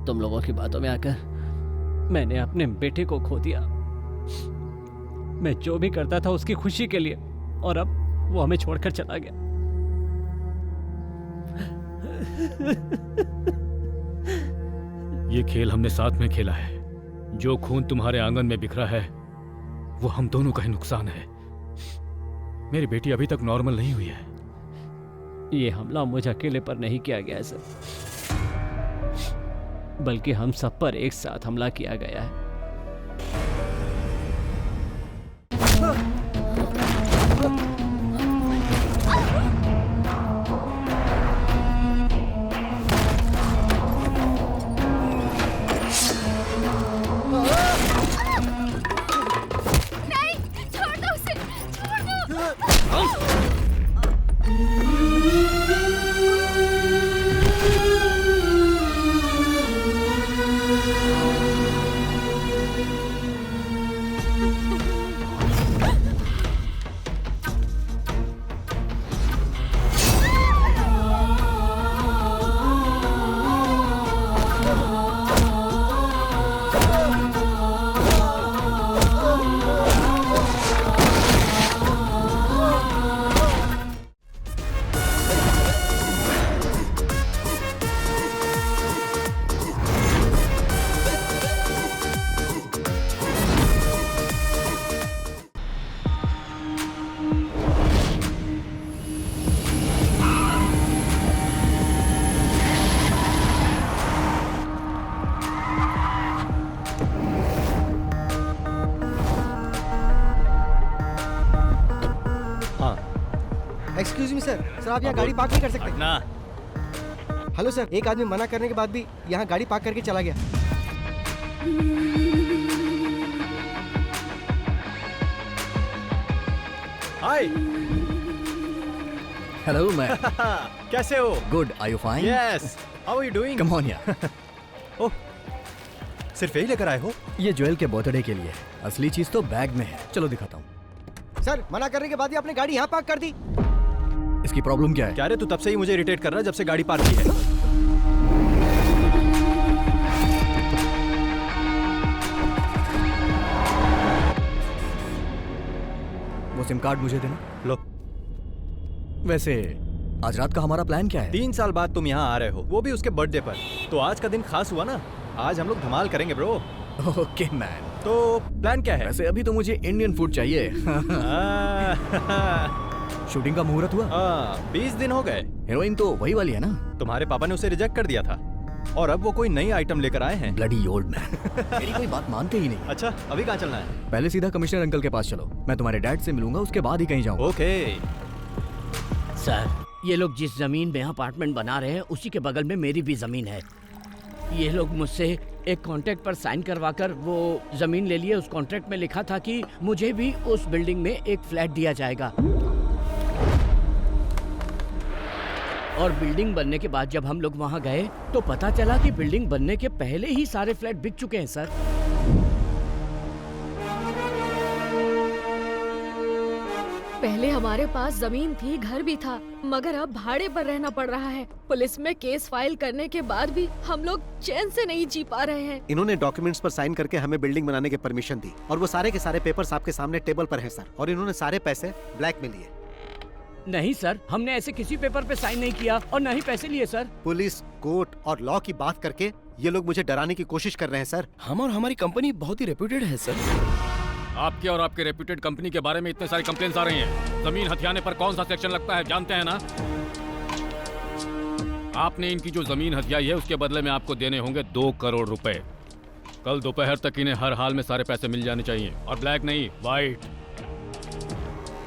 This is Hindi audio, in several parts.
तुम लोगों की बातों में आकर मैंने अपने बेटे को खो दिया। मैं जो भी करता था उसकी खुशी के लिए, और अब वो हमें छोड़कर चला गया। ये खेल हमने साथ में खेला है। जो खून तुम्हारे आंगन में बिखरा है वो हम दोनों का ही नुकसान है। मेरी बेटी अभी तक नॉर्मल नहीं हुई है। ये हमला मुझ अकेले पर नहीं किया गया है सर, बल्कि हम सब पर एक साथ हमला किया गया है। एक्सक्यूज मी सर, आप यहाँ गाड़ी पार्क नहीं कर सकते? ना। हेलो सर, एक आदमी मना करने के बाद भी यहाँ गाड़ी पार्क करके चला गया। हाय। Hello man. कैसे हो? Good, are you fine? Yes, how are you doing? Come on यार। ओह, सिर्फ यही लेकर आए हो? ये ज्वेल के बर्थडे के लिए है, असली चीज तो बैग में है। चलो दिखाता हूँ। सर, मना करने के बाद ही आपने गाड़ी यहाँ पार्क कर दी। इसकी प्रॉब्लम क्या है? क्या रे, तू तब से ही मुझे इरिटेट कर रहा है जब से गाड़ी पार्क की है। वो सिम कार्ड मुझे देना। लो। वैसे आज रात का हमारा प्लान क्या है? 3 साल बाद तुम यहाँ आ रहे हो, वो भी उसके बर्थडे पर। तो आज का दिन खास हुआ ना। आज हम लोग धमाल करेंगे ब्रो। Okay man. तो प्लान क्या है? वैसे अभी तो मुझे इंडियन फूड चाहिए। शूटिंग का मुहूर्त हुआ? 20 दिन हो गए। हीरोइन तो वही वाली है ना? तुम्हारे पापा ने उसे रिजेक्ट कर दिया था और अब वो कोई नई आइटम लेकर आए हैं। Bloody old man. मेरी कोई बात मानते ही नहीं। अच्छा, अभी कहाँ चलना है? पहले सीधा कमिश्नर अंकल के पास चलो। मैं तुम्हारे डैड से मिलूंगा, उसके बाद ही कहीं जाऊंगा। ओके। सर, ये लोग जिस जमीन में अपार्टमेंट बना रहे हैं उसी के बगल में मेरी भी जमीन है। ये लोग मुझसे एक कॉन्ट्रैक्ट पर साइन करवाकर वो जमीन ले लिए। उस कॉन्ट्रैक्ट में लिखा था कि मुझे भी उस बिल्डिंग में एक फ्लैट दिया जाएगा। और बिल्डिंग बनने के बाद जब हम लोग वहां गए तो पता चला कि बिल्डिंग बनने के पहले ही सारे फ्लैट बिक चुके हैं सर। पहले हमारे पास जमीन थी, घर भी था, मगर अब भाड़े पर रहना पड़ रहा है। पुलिस में केस फाइल करने के बाद भी हम लोग चैन से नहीं जी पा रहे हैं। इन्होंने डॉक्यूमेंट्स पर साइन करके हमें बिल्डिंग बनाने की परमिशन दी और वो सारे के सारे पेपर्स आपके सामने टेबल पर हैं सर। और इन्होंने सारे पैसे ब्लैक में लिए। नहीं सर, हमने ऐसे किसी पेपर पे साइन नहीं किया और न ही पैसे लिए सर। पुलिस, कोर्ट और लॉ की बात करके ये लोग मुझे डराने की कोशिश कर रहे हैं सर। हम और हमारी कंपनी बहुत ही रेप्यूटेड है सर। आपके और आपके रेप्यूटेड कंपनी के बारे में इतने सारे कंप्लेंट्स आ रही हैं। जमीन हथियाने पर कौन सा सेक्शन लगता है जानते हैं ना? आपने इनकी जो जमीन हथियाई है उसके बदले में आपको देने होंगे 2 करोड़ रुपए। कल दोपहर तक इन्हें हर हाल में सारे पैसे मिल जाने चाहिए, और ब्लैक नहीं, व्हाइट।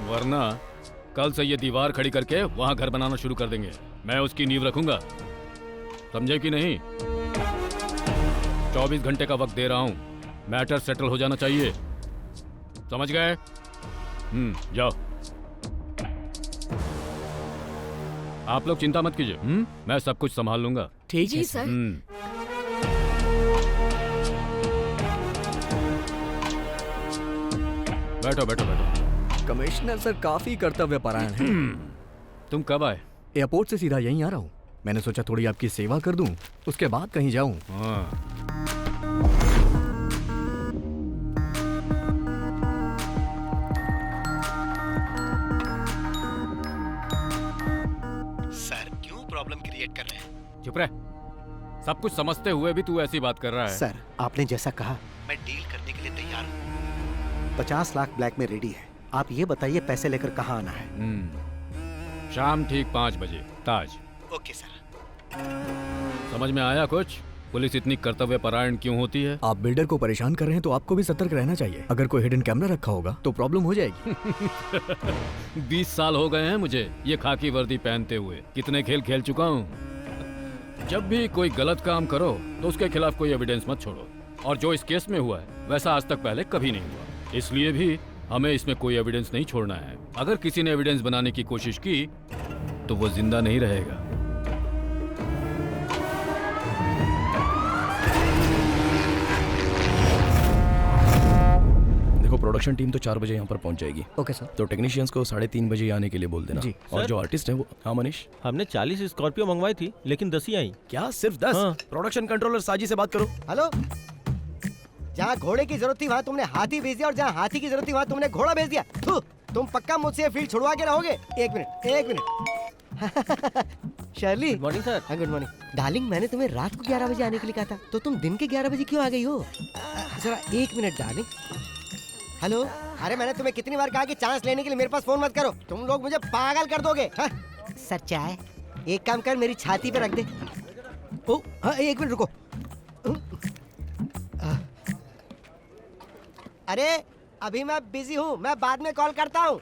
वरना कल से ये दीवार खड़ी करके वहां घर बनाना शुरू कर देंगे। मैं उसकी नींव रखूंगा, समझे कि नहीं? 24 घंटे का वक्त दे रहा हूं, मैटर सेटल हो जाना चाहिए, समझ गए? जाओ। आप लोग चिंता मत कीजिए, मैं सब कुछ संभाल लूंगा। ठीक जी है सर। बैठो बैठो बैठो। कमिश्नर सर काफी कर्तव्य परायण हैं। तुम कब आए? एयरपोर्ट से सीधा यहीं आ रहा हूँ। मैंने सोचा थोड़ी आपकी सेवा कर दूं, उसके बाद कहीं जाऊं। हाँ। सर क्यों प्रॉब्लम क्रिएट कर रहे हैं? चुप रह। सब कुछ समझते हुए भी तू ऐसी बात कर रहा है। सर आपने जैसा कहा मैं डील करने के लिए तैयार हूँ। 50 लाख ब्लैक में रेडी है। आप ये बताइए पैसे लेकर कहाँ आना है? शाम ठीक 5 बजे ताज। Okay sir. समझ में आया कुछ? पुलिस इतनी कर्तव्य परायण क्यों होती है? आप बिल्डर को परेशान कर रहे हैं तो आपको भी सतर्क रहना चाहिए। अगर कोई हिडन कैमरा रखा होगा तो प्रॉब्लम हो जाएगी। 20 साल हो गए हैं मुझे ये खाकी वर्दी पहनते हुए। कितने खेल खेल चुका हूँ। जब भी कोई गलत काम करो तो उसके खिलाफ कोई एविडेंस मत छोड़ो, और जो इस केस में हुआ है वैसा आज तक पहले कभी नहीं हुआ। इसलिए भी हमें इसमें कोई एविडेंस नहीं छोड़ना है। अगर किसी ने एविडेंस बनाने की कोशिश की तो वो जिंदा नहीं रहेगा। देखो प्रोडक्शन टीम तो 4 बजे यहाँ पर पहुँच जाएगी। Okay sir. तो टेक्नीशियंस को 3:30 बजे आने के लिए बोल देना। जी। और जो आर्टिस्ट है वो, हाँ मनीष, हमने 40 स्कॉर्पियो मंगवाई थी लेकिन 10 ही आई। क्या सिर्फ 10? हाँ। प्रोडक्शन कंट्रोलर साजी से बात करो। हेलो, जहाँ घोड़े की जरूरत थी वहाँ तुमने हाथी भेज दिया और जहाँ हाथी की जरूरत थी वहाँ तुमने घोड़ा भेज दिया। थू, तुम पक्का मुझसे ये फील्ड छुड़वा के रहोगे? एक minute. Shirley. Good morning sir. हाँ गुड मॉर्निंग। डार्लिंग मैंने तुम्हें रात को 11 बजे आने के लिए कहा था, तो तुम दिन के 11 बजे क्यों आ गई हो? जरा 1 मिनट डार्लिंग। हेलो, अरे मैंने तुम्हें कितनी बार कहा कि चांस लेने के लिए मेरे पास फोन मत करो, तुम लोग मुझे पागल कर दोगे। हाँ? सर चाय एक काम कर, मेरी छाती पे रख दे। ओ हाँ 1 मिनट रुको। अरे अभी मैं बिजी हूँ, मैं बाद में कॉल करता हूँ।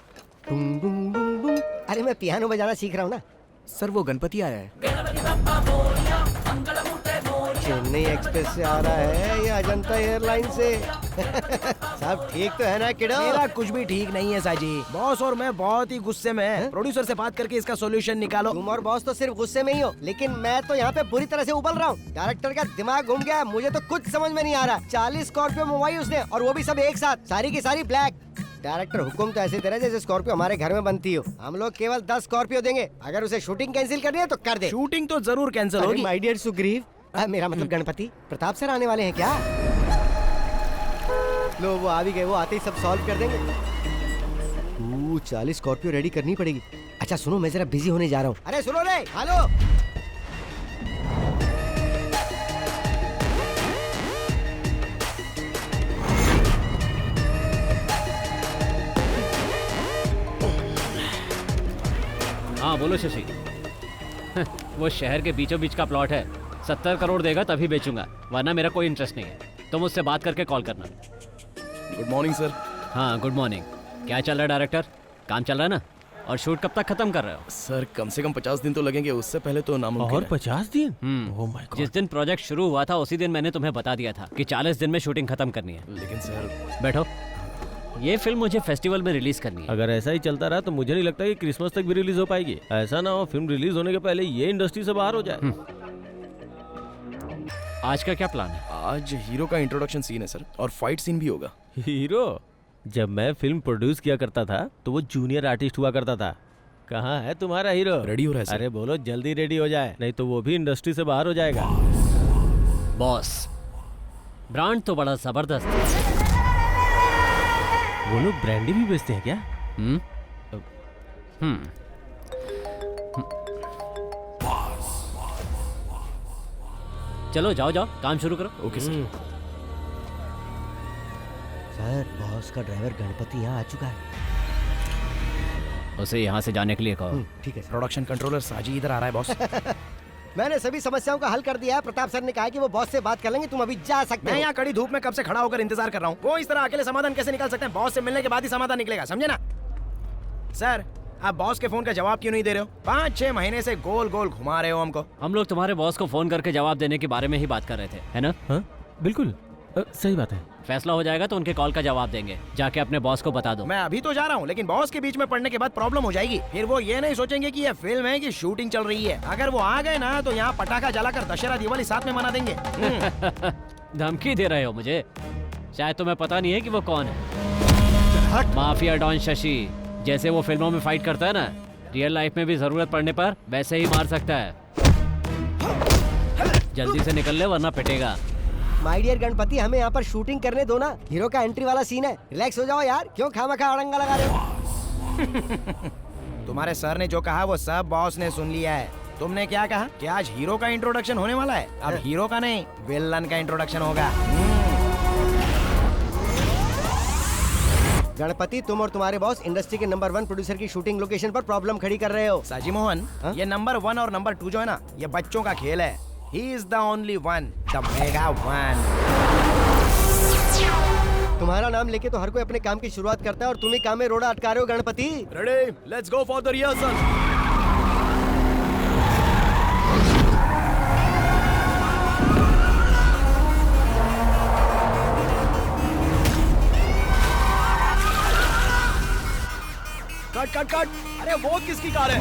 अरे मैं पियानो बजाना सीख रहा हूँ ना। सर वो गणपति आया है। चेन्नई एक्सप्रेस से आ रहा है या अजंता एयरलाइन से? सब ठीक तो है ना किडो? मेरा कुछ भी ठीक नहीं है साजी। बॉस और मैं बहुत ही गुस्से में हैं। प्रोड्यूसर से बात करके इसका सॉल्यूशन निकालो। तुम और बॉस तो सिर्फ गुस्से में ही हो, लेकिन मैं तो यहाँ पे बुरी तरह से उबल रहा हूँ। डायरेक्टर का दिमाग घूम गया है, मुझे तो कुछ समझ में नहीं आ रहा। 40 स्कॉर्पियो मंगवाई उसने और वो भी सब एक साथ, सारी की सारी ब्लैक। डायरेक्टर हुकुम तो ऐसे दे रहा है जैसे स्कॉर्पियो हमारे घर में बनती हो। हम लोग केवल 10 स्कॉर्पियो देंगे, अगर उसे शूटिंग कैंसिल करनी है तो कर दे। शूटिंग तो जरूर कैंसिल होगी। माय डियर सुग्रीव, मेरा मतलब गणपति प्रताप सर आने वाले हैं क्या? लो वो आ भी गए, वो आते ही सब सॉल्व कर देंगे। 40 स्कॉर्पियो रेडी करनी पड़ेगी। अच्छा सुनो, मैं जरा बिजी होने जा रहा हूँ। अरे सुनो रे, हेलो। हाँ बोलो शशि। वो शहर के बीचों बीच का प्लॉट है, 70 करोड़ देगा तभी बेचूंगा, वरना मेरा कोई इंटरेस्ट नहीं है। तुम उससे बात करके कॉल करना। Good morning sir. हाँ गुड मॉर्निंग। क्या चल रहा है डायरेक्टर? काम चल रहा है ना? और शूट कब तक खत्म कर रहे हो? सर कम से कम 50 दिन तो लगेंगे, उससे पहले तो नामुमकिन और है। 50 दिन? Oh my God. जिस दिन प्रोजेक्ट शुरू हुआ था उसी दिन मैंने तुम्हें बता दिया था कि 40 दिन में शूटिंग खत्म करनी है। लेकिन सर बैठो। ये फिल्म मुझे फेस्टिवल में रिलीज करनी है। अगर ऐसा ही चलता रहा तो मुझे नहीं लगता कि क्रिसमस तक भी रिलीज हो पाएगी। ऐसा ना हो फिल्म रिलीज होने के पहले ये इंडस्ट्री से बाहर हो जाए। आज का क्या प्लान है? आज हीरो का इंट्रोडक्शन सीन है सर, और फाइट सीन भी होगा। हीरो? जब मैं फिल्म प्रोड्यूस किया करता था तो वो जूनियर आर्टिस्ट हुआ करता था। कहाँ है तुम्हारा हीरो? रेडी हो रहा है सर। अरे बोलो जल्दी रेडी हो जाए, नहीं तो वो भी इंडस्ट्री से बाहर हो जाएगा। बॉस, ब्रांड तो बड़ा जबरदस्त है। वो लोग ब्रांडी भी बेचते हैं क्या? चलो जाओ जाओ, काम शुरू करो। Okay sir. सर बॉस का ड्राइवर गणपति यहाँ आ चुका है। उसे यहाँ से जाने के लिए कहो। ठीक है। प्रोडक्शन कंट्रोलर साजी इधर आ रहा है बॉस। मैंने सभी समस्याओं का हल कर दिया है। प्रताप सर ने कहा कि वो बॉस से बात कर लेंगे, तुम अभी जा सकते मैं हो। यहाँ कड़ी धूप में कब से खड़ा होकर इंतजार कर रहा हूँ। वो इस तरह अकेले समाधान कैसे निकाल सकते हैं? बॉस से मिलने के बाद ही समाधान निकलेगा, समझे ना? सर आप बॉस के फोन का जवाब क्यों नहीं दे रहे हो? 5-6 महीने से गोल गोल घुमा रहे हो हमको। हम लोग तुम्हारे बॉस को फोन करके जवाब देने के बारे में ही बात कर रहे थे, है ना? हाँ बिल्कुल सही बात है। फैसला हो जाएगा तो उनके कॉल का जवाब देंगे। जाके अपने बॉस को बता दो। मैं अभी तो जा रहा हूँ, लेकिन बॉस के बीच में पड़ने के बाद प्रॉब्लम हो जाएगी। फिर वो ये नहीं सोचेंगे कि ये फिल्म है कि शूटिंग चल रही है। अगर वो आ गए ना तो यहाँ पटाखा जलाकर दशहरा दिवाली साथ में मना देंगे। धमकी दे रहे हो मुझे? शायद तुम्हें पता नहीं है कि वो कौन है। Mafia don Shashi. जैसे वो फिल्मों में फाइट करता है ना, रियल लाइफ में भी जरूरत पड़ने पर वैसे ही मार सकता है। जल्दी से निकल ले वरना पिटेगा। माय डियर गणपति, हमें यहाँ पर शूटिंग करने दो ना। हीरो का एंट्री वाला सीन है, रिलैक्स हो जाओ यार। क्यों खामखा अड़ंगा लगा रहे हो? तुम्हारे सर ने जो कहा वो सब बॉस ने सुन लिया है। तुमने क्या कहा कि आज हीरो का इंट्रोडक्शन होने वाला है? अब हीरो का नहीं, विलन का इंट्रोडक्शन होगा। गणपति, तुम और तुम्हारे बॉस इंडस्ट्री के नंबर 1 प्रोड्यूसर की शूटिंग लोकेशन पर प्रॉब्लम खड़ी कर रहे हो। साजी मोहन, ये नंबर 1 और नंबर 2 जो है ना, ये बच्चों का खेल है। He is the only one, the mega one. तुम्हारा नाम लेके तो हर कोई अपने काम की शुरुआत करता है और तुम ही काम में रोड़ा अटका रहे हो Ganpati. Ready, let's go for the rehearsal. Cut cut cut. अरे वो किसकी कार है?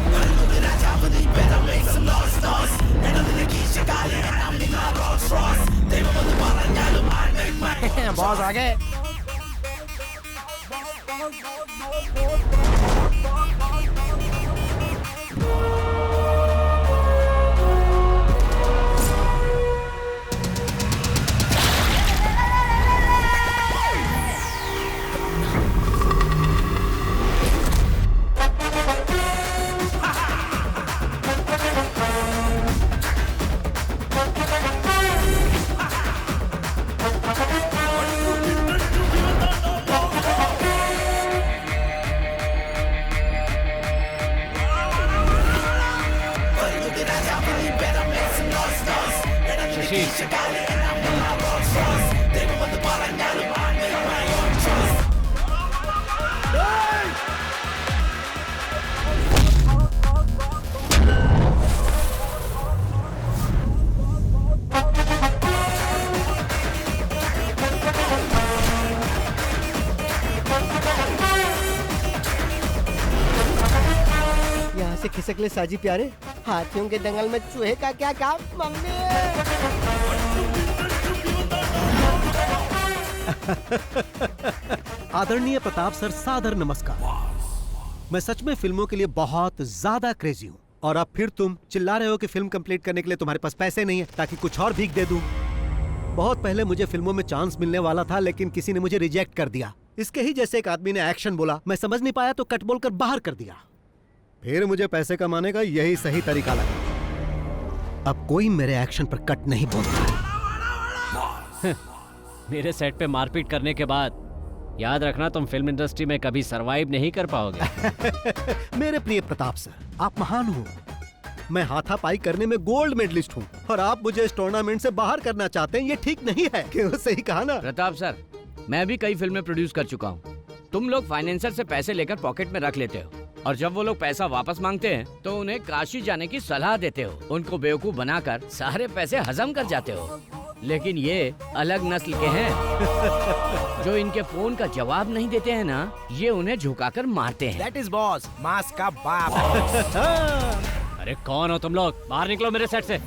बॉस आ गए। यहाँ से खिसक ले साजी प्यारे। हाथियों के दंगल में चूहे का क्या काम? मम्मी आदरणीय प्रताप सर, सादर नमस्कार। मैं सच में फिल्मों के लिए बहुत ज्यादा क्रेजी हूँ और अब फिर तुम चिल्ला रहे हो कि फिल्म कंप्लीट करने के लिए तुम्हारे पास पैसे नहीं है ताकि कुछ और भीख दे दूं। बहुत पहले मुझे फिल्मों में चांस मिलने वाला था लेकिन किसी ने मुझे रिजेक्ट कर दिया। इसके ही जैसे एक आदमी ने एक्शन बोला, मैं समझ नहीं पाया तो कट बोलकर बाहर कर दिया। फिर मुझे पैसे कमाने का यही सही तरीका लगा। अब कोई मेरे एक्शन पर कट नहीं बोलता। मेरे सेट पे मारपीट करने के बाद याद रखना, तुम फिल्म इंडस्ट्री में कभी सरवाइव नहीं कर पाओगे। मेरे प्रिय प्रताप सर, आप महान हो। मैं हाथापाई करने में गोल्ड मेडलिस्ट हूँ और आप मुझे इस टूर्नामेंट से बाहर करना चाहते हैं। ये ठीक नहीं है। क्यों? सही कहा ना प्रताप सर, मैं भी कई फिल्में प्रोड्यूस कर चुका हूँ। तुम लोग फाइनेंसर से पैसे लेकर पॉकेट में रख लेते हो और जब वो लोग पैसा वापस मांगते हैं तो उन्हें काशी जाने की सलाह देते हो। उनको बेवकूफ बनाकर सारे पैसे हजम कर जाते हो। लेकिन ये अलग नस्ल के हैं जो इनके फोन का जवाब नहीं देते हैं ना, ये उन्हें झुकाकर मारते हैं। That is boss, मास का बाप। अरे कौन हो तुम लोग? बाहर निकलो मेरे सेट से।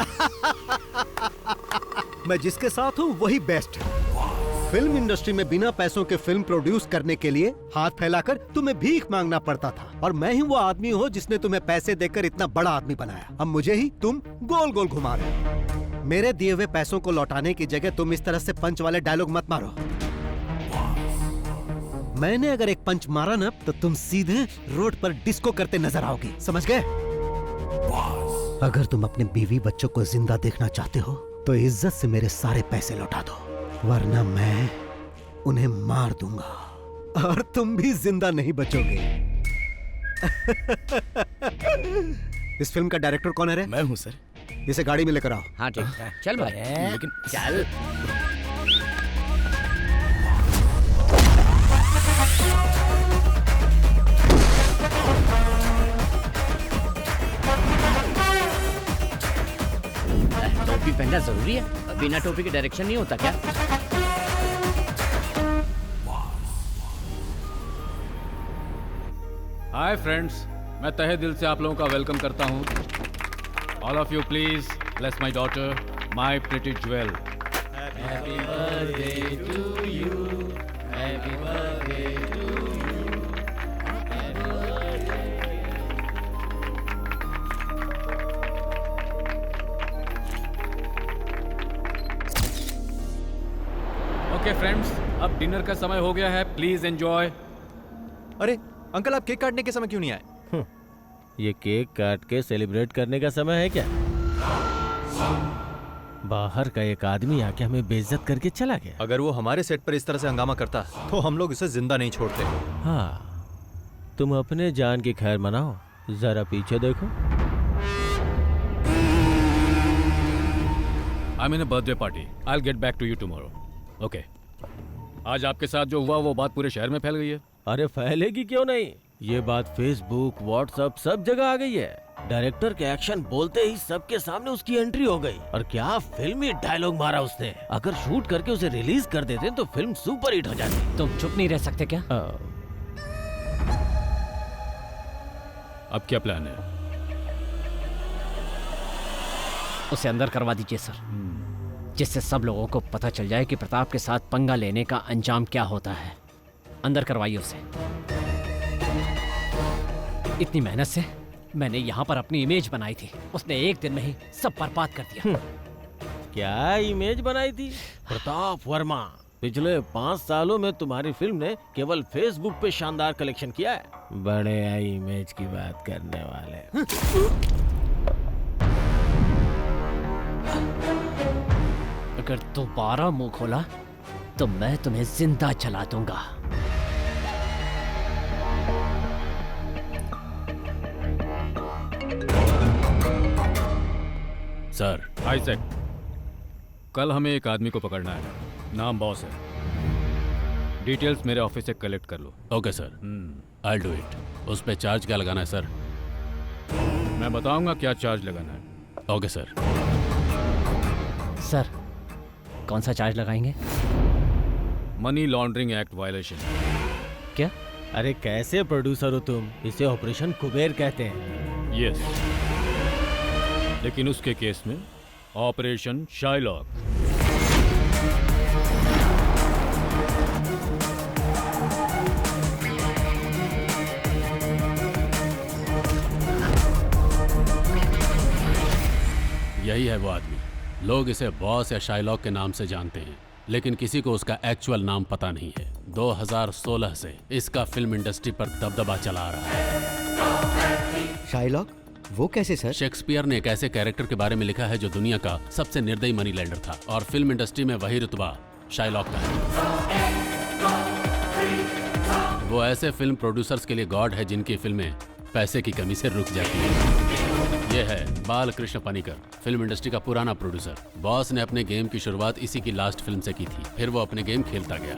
मैं जिसके साथ हूँ वही बेस्ट है। फिल्म इंडस्ट्री में बिना पैसों के फिल्म प्रोड्यूस करने के लिए हाथ फैलाकर तुम्हें भीख मांगना पड़ता था और मैं ही वो आदमी हूँ जिसने तुम्हें पैसे देकर इतना बड़ा आदमी बनाया। अब मुझे ही तुम गोल गोल घुमा रहे हो। मेरे दिए हुए पैसों को लौटाने की जगह तुम इस तरह से पंच वाले डायलॉग मत मारो। मैंने अगर एक पंच मारा ना तो तुम सीधे रोड पर डिस्को करते नजर आओगे। समझ गए? अगर तुम अपने बीवी बच्चों को जिंदा देखना चाहते हो तो इज्जत से मेरे सारे पैसे लौटा दो, वरना मैं उन्हें मार दूंगा और तुम भी जिंदा नहीं बचोगे। इस फिल्म का डायरेक्टर कौन है रे? मैं हूँ सर। इसे गाड़ी में लेकर आओ। हाँ ठीक, चल भाई। लेकिन चल। टोपी पहनना जरूरी है? बिना टोपी के डायरेक्शन नहीं होता क्या? हाय फ्रेंड्स, मैं तहे दिल से आप लोगों का वेलकम करता हूँ। All of you please bless my daughter, my pretty jewel. Happy birthday to you, happy birthday to you, happy birthday. Okay friends, अब डिनर का समय हो गया है, प्लीज एंजॉय। अरे अंकल, आप केक काटने के समय क्यों नहीं आए? ये केक काट के सेलिब्रेट करने का समय है क्या? बाहर का एक आदमी आके हमें बेइज्जत करके चला गया। अगर वो हमारे सेट पर इस तरह से हंगामा करता तो हम लोग उसे जिंदा नहीं छोड़ते। हाँ, तुम अपने जान की खैर मनाओ, जरा पीछे देखो। I mean a birthday party, I will get back to you tomorrow. Okay, आज आपके साथ जो हुआ वो बात पूरे शहर में फैल गई है। अरे फैलेगी क्यों नहीं, ये बात फेसबुक व्हाट्सएप सब जगह आ गई है। डायरेक्टर के एक्शन बोलते ही सबके सामने उसकी एंट्री हो गई। और क्या फिल्मी डायलॉग मारा उसने। अगर शूट करके उसे रिलीज कर देते तो फिल्म सुपर हिट हो जाती। तुम चुप नहीं रह सकते क्या? अब क्या प्लान है? उसे अंदर करवा दीजिए सर, जिससे सब लोगों को पता चल जाए कि प्रताप के साथ पंगा लेने का अंजाम क्या होता है। अंदर करवाइए उसे। इतनी मेहनत से मैंने यहाँ पर अपनी इमेज बनाई थी, उसने एक दिन में ही सब बर्बाद कर दिया। क्या इमेज बनाई थी? प्रताप वर्मा, पिछले 5 सालों में तुम्हारी फिल्म ने केवल फेसबुक पे शानदार कलेक्शन किया है। बड़े इमेज की बात करने वाले। अगर दोबारा मुंह खोला तो मैं तुम्हें जिंदा जला दूंगा। सर, आइजैक, कल हमें एक आदमी को पकड़ना है, नाम बॉस है। डिटेल्स मेरे ऑफिस से कलेक्ट कर लो। Okay sir, I do it. उस पे चार्ज क्या लगाना है सर? मैं बताऊंगा क्या चार्ज लगाना है। Okay sir. सर, कौन सा चार्ज लगाएंगे? Money laundering act violation. क्या? अरे कैसे प्रोड्यूसर हो तुम? इसे ऑपरेशन कुबेर कहते हैं। यस, लेकिन उसके केस में ऑपरेशन शाइलॉक। यही है वो आदमी। लोग इसे बॉस या शाइलॉक के नाम से जानते हैं, लेकिन किसी को उसका एक्चुअल नाम पता नहीं है। 2016 से इसका फिल्म इंडस्ट्री पर दबदबा चला आ रहा है। शाइलॉक? वो कैसे सर? शेक्सपियर ने एक ऐसे कैरेक्टर के बारे में लिखा है जो दुनिया का सबसे निर्दयी मनी लेंडर था, और फिल्म इंडस्ट्री में वही रुतबा शाइलॉक का है। वो ऐसे फिल्म प्रोड्यूसर्स के लिए गॉड है जिनकी फिल्में पैसे की कमी से रुक जाती है। ये है बालकृष्ण पनिकर, फिल्म इंडस्ट्री का पुराना प्रोड्यूसर। बॉस ने अपने गेम की शुरुआत इसी की लास्ट फिल्म से की थी। फिर वो अपने गेम खेलता गया।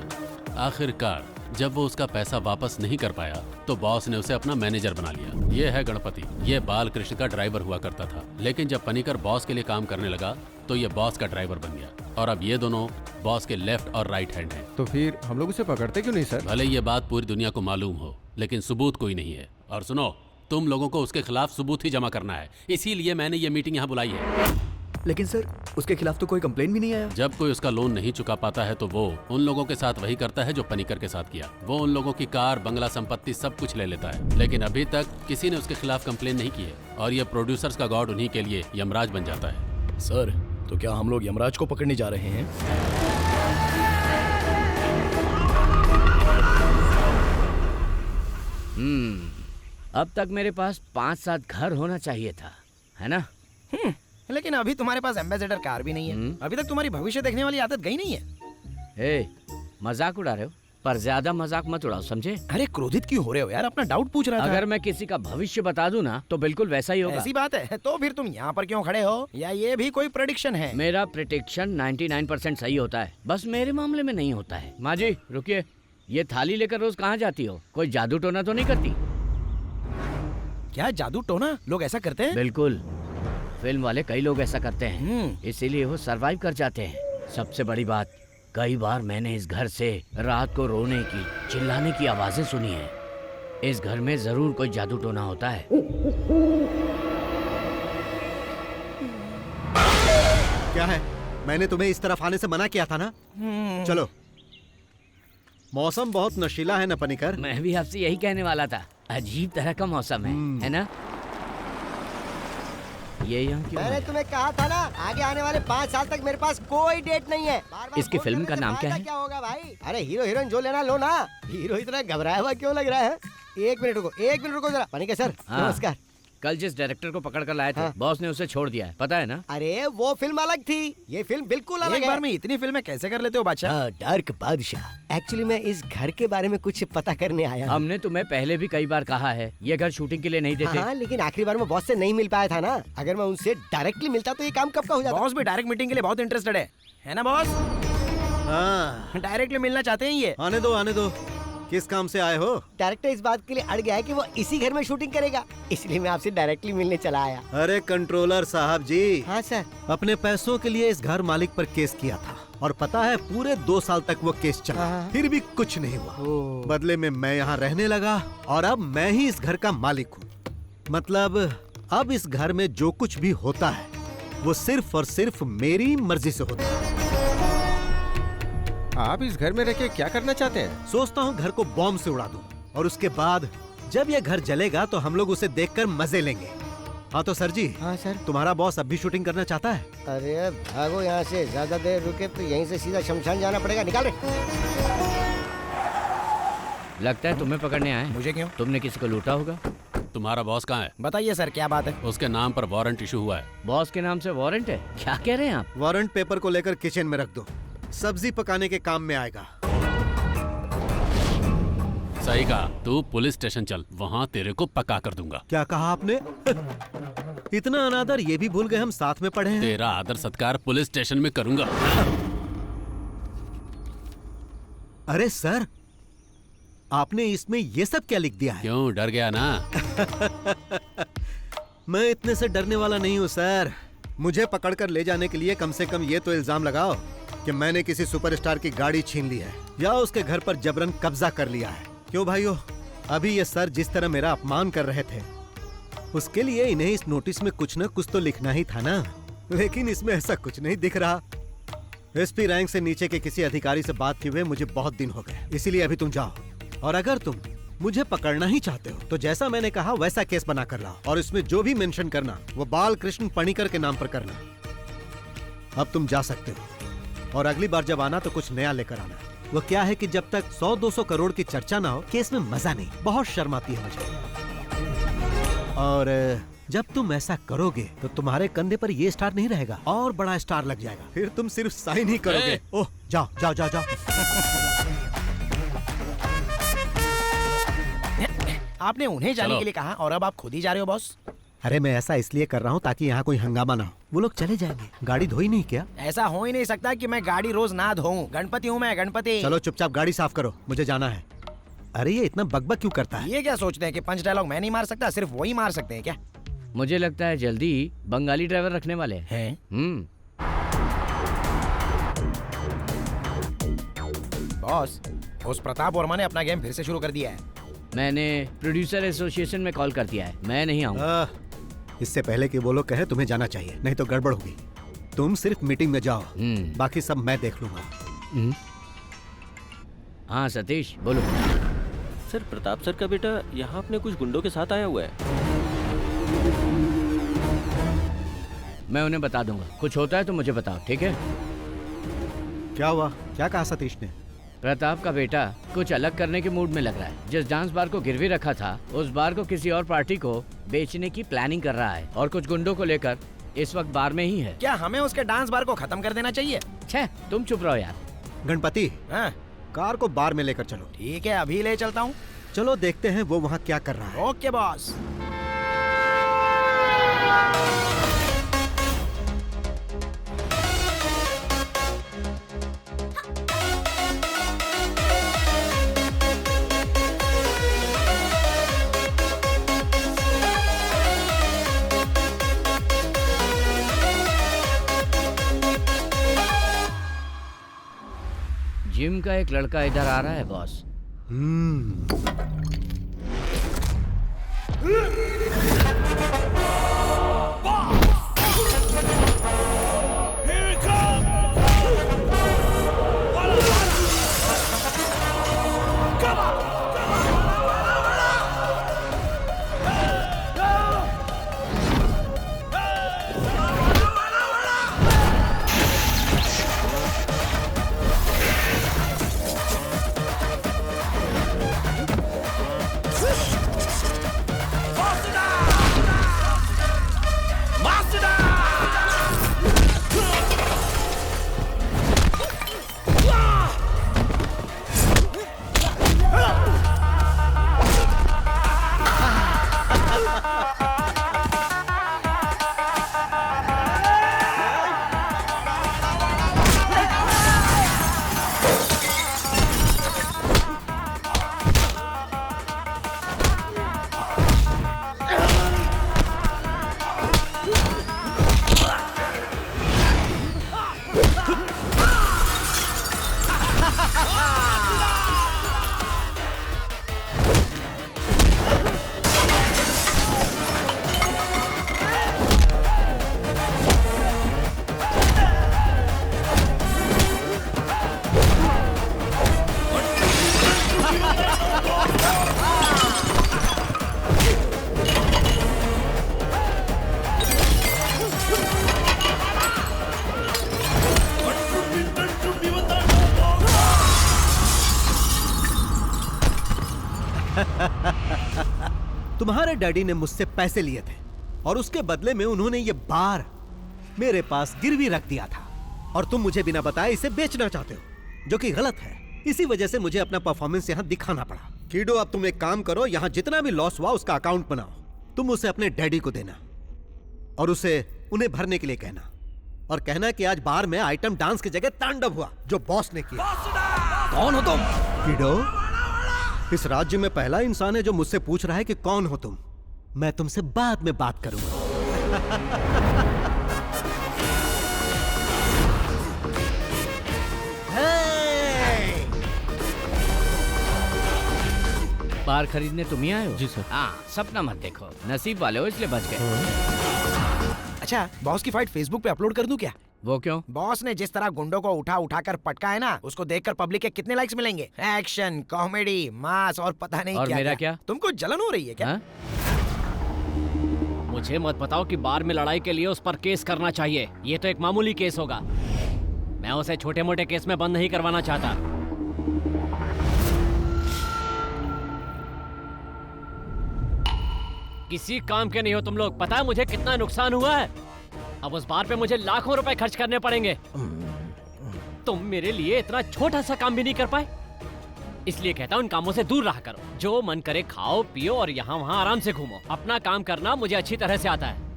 आखिरकार जब वो उसका पैसा वापस नहीं कर पाया तो बॉस ने उसे अपना मैनेजर बना लिया। ये है गणपति, ये बालकृष्ण का ड्राइवर हुआ करता था। लेकिन जब पनिकर बॉस के लिए काम करने लगा तो ये बॉस का ड्राइवर बन गया, और अब ये दोनों बॉस के लेफ्ट और राइट हैंड हैं। तो फिर हम लोग उसे पकड़ते क्यों नहीं सर? भले ये बात पूरी दुनिया को मालूम हो, लेकिन सबूत कोई नहीं है। और सुनो, तुम लोगों को उसके खिलाफ सबूत ही जमा करना है, इसीलिए मैंने ये मीटिंग यहाँ बुलाई है। लेकिन सर, उसके खिलाफ तो कोई कंप्लेन भी नहीं आया। जब कोई उसका लोन नहीं चुका पाता है तो वो उन लोगों के साथ वही करता है जो पनिकर के साथ किया। वो उन लोगों की कार, बंगला, संपत्ति सब कुछ ले लेता है, लेकिन अभी तक किसी ने उसके खिलाफ कंप्लेन नहीं की है। और ये प्रोड्यूसर्स का गॉड उन्हीं के लिए यमराज बन जाता है। सर, तो क्या हम लोग यमराज को पकड़ने जा रहे हैं? अब तक मेरे पास 5-7 घर होना चाहिए था, है ना? लेकिन अभी तुम्हारे पास एम्बेसडर कार भी नहीं है। अभी तक तुम्हारी भविष्य देखने वाली आदत गई नहीं है। मजाक उड़ा रहे हो, पर ज्यादा मजाक मत उड़ाओ, समझे? अरे क्रोधित क्यों हो रहे हो यार? अपना डाउट पूछ रहा था। अगर मैं किसी का भविष्य बता दूं ना तो बिल्कुल वैसा ही होगा। ऐसी बात है तो फिर तुम यहाँ पर क्यों खड़े हो? या ये भी कोई प्रेडिक्शन है? मेरा प्रेडिक्शन 99% सही होता है, बस मेरे मामले में नहीं होता है। माँ जी रुकिए, ये थाली लेकर रोज कहाँ जाती हो? कोई जादू टोना तो नहीं करती? क्या जादू टोना? लोग ऐसा करते हैं? बिल्कुल, फिल्म वाले कई लोग ऐसा करते हैं, इसीलिए वो सरवाइव कर जाते हैं। सबसे बड़ी बात, कई बार मैंने इस घर से रात को रोने की, चिल्लाने की आवाजें सुनी है। इस घर में जरूर कोई जादू टोना होता है। क्या है? मैंने तुम्हें इस तरफ आने से मना किया था ना। चलो। मौसम बहुत नशीला है ना पनिकर? मैं भी आपसे यही कहने वाला था, अजीब तरह का मौसम है ना? ये यहाँ क्यों मैंने है? तुम्हें कहा था ना, आगे आने वाले 5 साल तक मेरे पास कोई डेट नहीं है। बार-बार इसकी फोन फिल्म करने का से नाम क्या फायदा है? क्या होगा भाई? अरे हीरो हीरोइन जो लेना लो ना। हीरो इतना घबराया हुआ क्यों लग रहा है? 1 मिनट रुको जरा। पनिका सर, हाँ। नमस्कार। कल जिस डायरेक्टर को पकड़ कर लाए थे, हाँ। बॉस ने उसे छोड़ दिया है, पता है ना? अरे वो फिल्म अलग थी, ये फिल्म बिल्कुल अलग एक है। बार में इतनी फिल्में कैसे कर लेते हो बादशाह? डार्क बादशाह। एक्चुअली मैं इस घर के बारे में कुछ पता करने आया हूँ। हमने तुम्हें पहले भी कई बार कहा है, ये घर शूटिंग के लिए नहीं देते। हाँ, लेकिन आखिरी बार मैं बॉस से नहीं मिल पाया था ना। अगर मैं उनसे डायरेक्टली मिलता तो ये काम कब का हो जाता। बॉस भी डायरेक्ट मीटिंग के लिए बहुत इंटरेस्टेड है ना बॉस? हाँ, डायरेक्टली मिलना चाहते हैं ये। आने दो। किस काम से आए हो? डायरेक्टर इस बात के लिए अड़ गया है कि वो इसी घर में शूटिंग करेगा, इसलिए मैं आपसे डायरेक्टली मिलने चला आया। अरे कंट्रोलर साहब जी। हाँ सर। अपने पैसों के लिए इस घर मालिक पर केस किया था और पता है पूरे 2 साल तक वो केस चला, हाँ। फिर भी कुछ नहीं हुआ। बदले में मैं यहाँ रहने लगा और अब मैं ही इस घर का मालिक हूँ। मतलब अब इस घर में जो कुछ भी होता है वो सिर्फ और सिर्फ मेरी मर्जी से होता है। आप इस घर में रह के क्या करना चाहते हैं? सोचता हूँ घर को बॉम्ब से उड़ा दूं और उसके बाद जब ये घर जलेगा तो हम लोग उसे देखकर मजे लेंगे। हाँ तो सर जी। हाँ सर। तुम्हारा बॉस अब भी शूटिंग करना चाहता है? अरे भागो यहाँ से, ज्यादा देर रुके तो यहीं से सीधा शमशान जाना पड़ेगा। निकाल रे। लगता है तुम्हें पकड़ने आए। मुझे क्यों? तुमने किसी को लूटा होगा। तुम्हारा बॉस कहाँ है? बताइए सर, क्या बात है? उसके नाम पर वारंट इशू हुआ है। बॉस के नाम से वारंट है? क्या कह रहे हैं आप? वारंट पेपर को लेकर किचन में रख दो, सब्जी पकाने के काम में आएगा। सही कहा, तू पुलिस स्टेशन चल, वहाँ तेरे को पका कर दूंगा। क्या कहा आपने? इतना अनादर ये भी भूल गए हम साथ में पढ़े हैं। तेरा आदर सत्कार पुलिस स्टेशन में करूंगा। अरे सर, आपने इसमें ये सब क्या लिख दिया है? क्यों, डर गया ना? मैं इतने से डरने वाला नहीं हूँ सर। मुझे पकड़कर ले जाने के लिए कम से कम ये तो इल्जाम लगाओ कि मैंने किसी सुपरस्टार की गाड़ी छीन ली है या उसके घर पर जबरन कब्जा कर लिया है। क्यों भाइयों, अभी ये सर जिस तरह मेरा अपमान कर रहे थे उसके लिए इन्हें इस नोटिस में कुछ न कुछ तो लिखना ही था ना, लेकिन इसमें ऐसा कुछ नहीं दिख रहा। एसपी रैंक से नीचे के किसी अधिकारी से बात किए हुए मुझे बहुत दिन हो गए, इसीलिए अभी तुम जाओ और अगर तुम मुझे पकड़ना ही चाहते हो तो जैसा मैंने कहा वैसा केस बना कर लाओ और इसमें जो भी मेंशन करना वो बालकृष्ण पणिकर के नाम पर करना। अब तुम जा सकते हो और अगली बार जब आना तो कुछ नया लेकर आना। वो क्या है कि जब तक 100-200 करोड़ की चर्चा ना हो केस में मजा नहीं, बहुत शर्म आती है मुझे। और जब तुम ऐसा करोगे तो तुम्हारे कंधे पर ये स्टार नहीं रहेगा और बड़ा स्टार लग जाएगा, फिर तुम सिर्फ साइन ही करोगे। ओह जाओ जाओ जाओ जाओ। आपने उन्हें जाने चलो। के लिए कहा और अब आप खुद ही जा रहे हो बॉस? अरे मैं ऐसा इसलिए कर रहा हूँ ताकि यहाँ कोई हंगामा ना हो। वो लोग चले जाएंगे, गाड़ी धोई नहीं क्या? ऐसा हो ही नहीं सकता कि मैं गाड़ी रोज ना धोऊं। गणपति हूँ मैं, गणपति। चलो चुपचाप गाड़ी साफ करो, मुझे जाना है। अरे ये इतना बकबक क्यों करता है? ये क्या सोचते हैं कि पंच डायलॉग मैं नहीं मार सकता, सिर्फ वही मार सकते हैं क्या? मुझे लगता है जल्दी ही बंगाली ड्राइवर रखने वाले हैं। बॉस, उस प्रताप वर्मा ने अपना गेम फिर से शुरू कर दिया है। मैंने प्रोड्यूसर एसोसिएशन में कॉल कर दिया है, मैं नहीं आऊंगा। इससे पहले कि वो लोग कहे तुम्हें जाना चाहिए, नहीं तो गड़बड़ होगी। तुम सिर्फ मीटिंग में जाओ, बाकी सब मैं देख लूंगा। हाँ सतीश बोलो। सर, प्रताप सर का बेटा यहाँ अपने कुछ गुंडों के साथ आया हुआ है। मैं उन्हें बता दूंगा, कुछ होता है तो मुझे बताओ, ठीक है? क्या हुआ? क्या कहा सतीश ने? प्रताप का बेटा कुछ अलग करने के मूड में लग रहा है। जिस डांस बार को गिरवी रखा था उस बार को किसी और पार्टी को बेचने की प्लानिंग कर रहा है और कुछ गुंडों को लेकर इस वक्त बार में ही है। क्या हमें उसके डांस बार को खत्म कर देना चाहिए? छे, तुम चुप रहो यार। गणपति, हाँ? कार को बार में लेकर चलो। ठीक है, अभी ले चलता हूँ। चलो देखते हैं वो वहाँ क्या कर रहा है। Okay boss. जिम का एक लड़का इधर आ रहा है बॉस। तुम्हारे डैडी ने मुझसे पैसे लिए थे और उसके बदले में उन्होंने ये बार मेरे पास गिरवी रख दिया था और तुम मुझे बिना बताए इसे बेचना चाहते हो, जो कि गलत है। इसी वजह से मुझे अपना परफॉर्मेंस यहाँ दिखाना पड़ा। कीडो, अब तुम एक काम करो, यहाँ जितना भी लॉस हुआ उसका अकाउंट बनाओ। तुम उसे अपने डैडी को देना और उसे उन्हें भरने के लिए कहना, और कहना कि आज बार में आइटम डांस की जगह तांडव हुआ जो बॉस ने किया। कौन हो तुम? कीडो, इस राज्य में पहला इंसान है जो मुझसे पूछ रहा है कि कौन हो तुम। मैं तुमसे बाद में बात करूंगा। बार खरीदने तुम ही आए हो? जी सर। हाँ, सपना मत देखो, नसीब वाले हो इसलिए बच गए। अच्छा, बॉस की फाइट फेसबुक पे अपलोड कर दूं क्या? वो क्यों? बॉस ने जिस तरह गुंडों को उठा उठा कर पटका है ना, उसको देखकर पब्लिक के कितने लाइक्स मिलेंगे। एक्शन, कॉमेडी, मास और पता नहीं और क्या मेरा क्या? तुमको जलन हो रही है क्या? हाँ? मुझे मत बताओ कि बार में लड़ाई के लिए उस पर केस करना चाहिए। ये तो एक मामूली केस होगा। मैं उसे छोटे मोटे केस में बंद नहीं करवाना चाहता। किसी काम के नहीं हो तुम लोग। पता है मुझे कितना नुकसान हुआ है? अब उस बार पे मुझे लाखों रुपए खर्च करने पड़ेंगे। तुम मेरे लिए इतना छोटा सा काम भी नहीं कर पाए। इसलिए कहता हूँ इन कामों से दूर रहा करो। जो मन करे खाओ पियो और यहाँ वहाँ आराम से घूमो। अपना काम करना मुझे अच्छी तरह से आता है।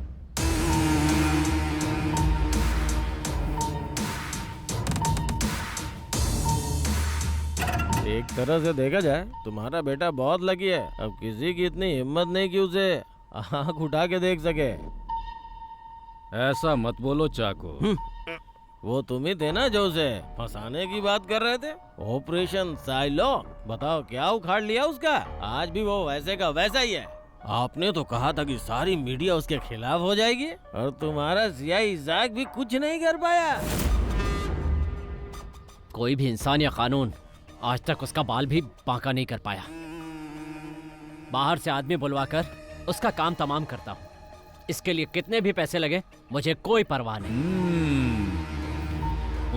एक तरह से देखा जाए तुम्हारा बेटा बहुत लकी है। अब किसी की इतनी हिम्मत नहीं कि उसे आंख उठा के देख सके। ऐसा मत बोलो चाको। वो तुम ही थे ना जो उसे फंसाने की बात कर रहे थे। ऑपरेशन साइलो, बताओ क्या उखाड़ लिया उसका। आज भी वो वैसे का वैसा ही है। आपने तो कहा था कि सारी मीडिया उसके खिलाफ हो जाएगी और तुम्हारा सियाही इजाक भी कुछ नहीं कर पाया। कोई भी इंसान या कानून आज तक उसका बाल भी बांका नहीं कर पाया। बाहर से आदमी बुलवाकर उसका काम तमाम करता हूँ। इसके लिए कितने भी पैसे लगे मुझे कोई परवाह नहीं।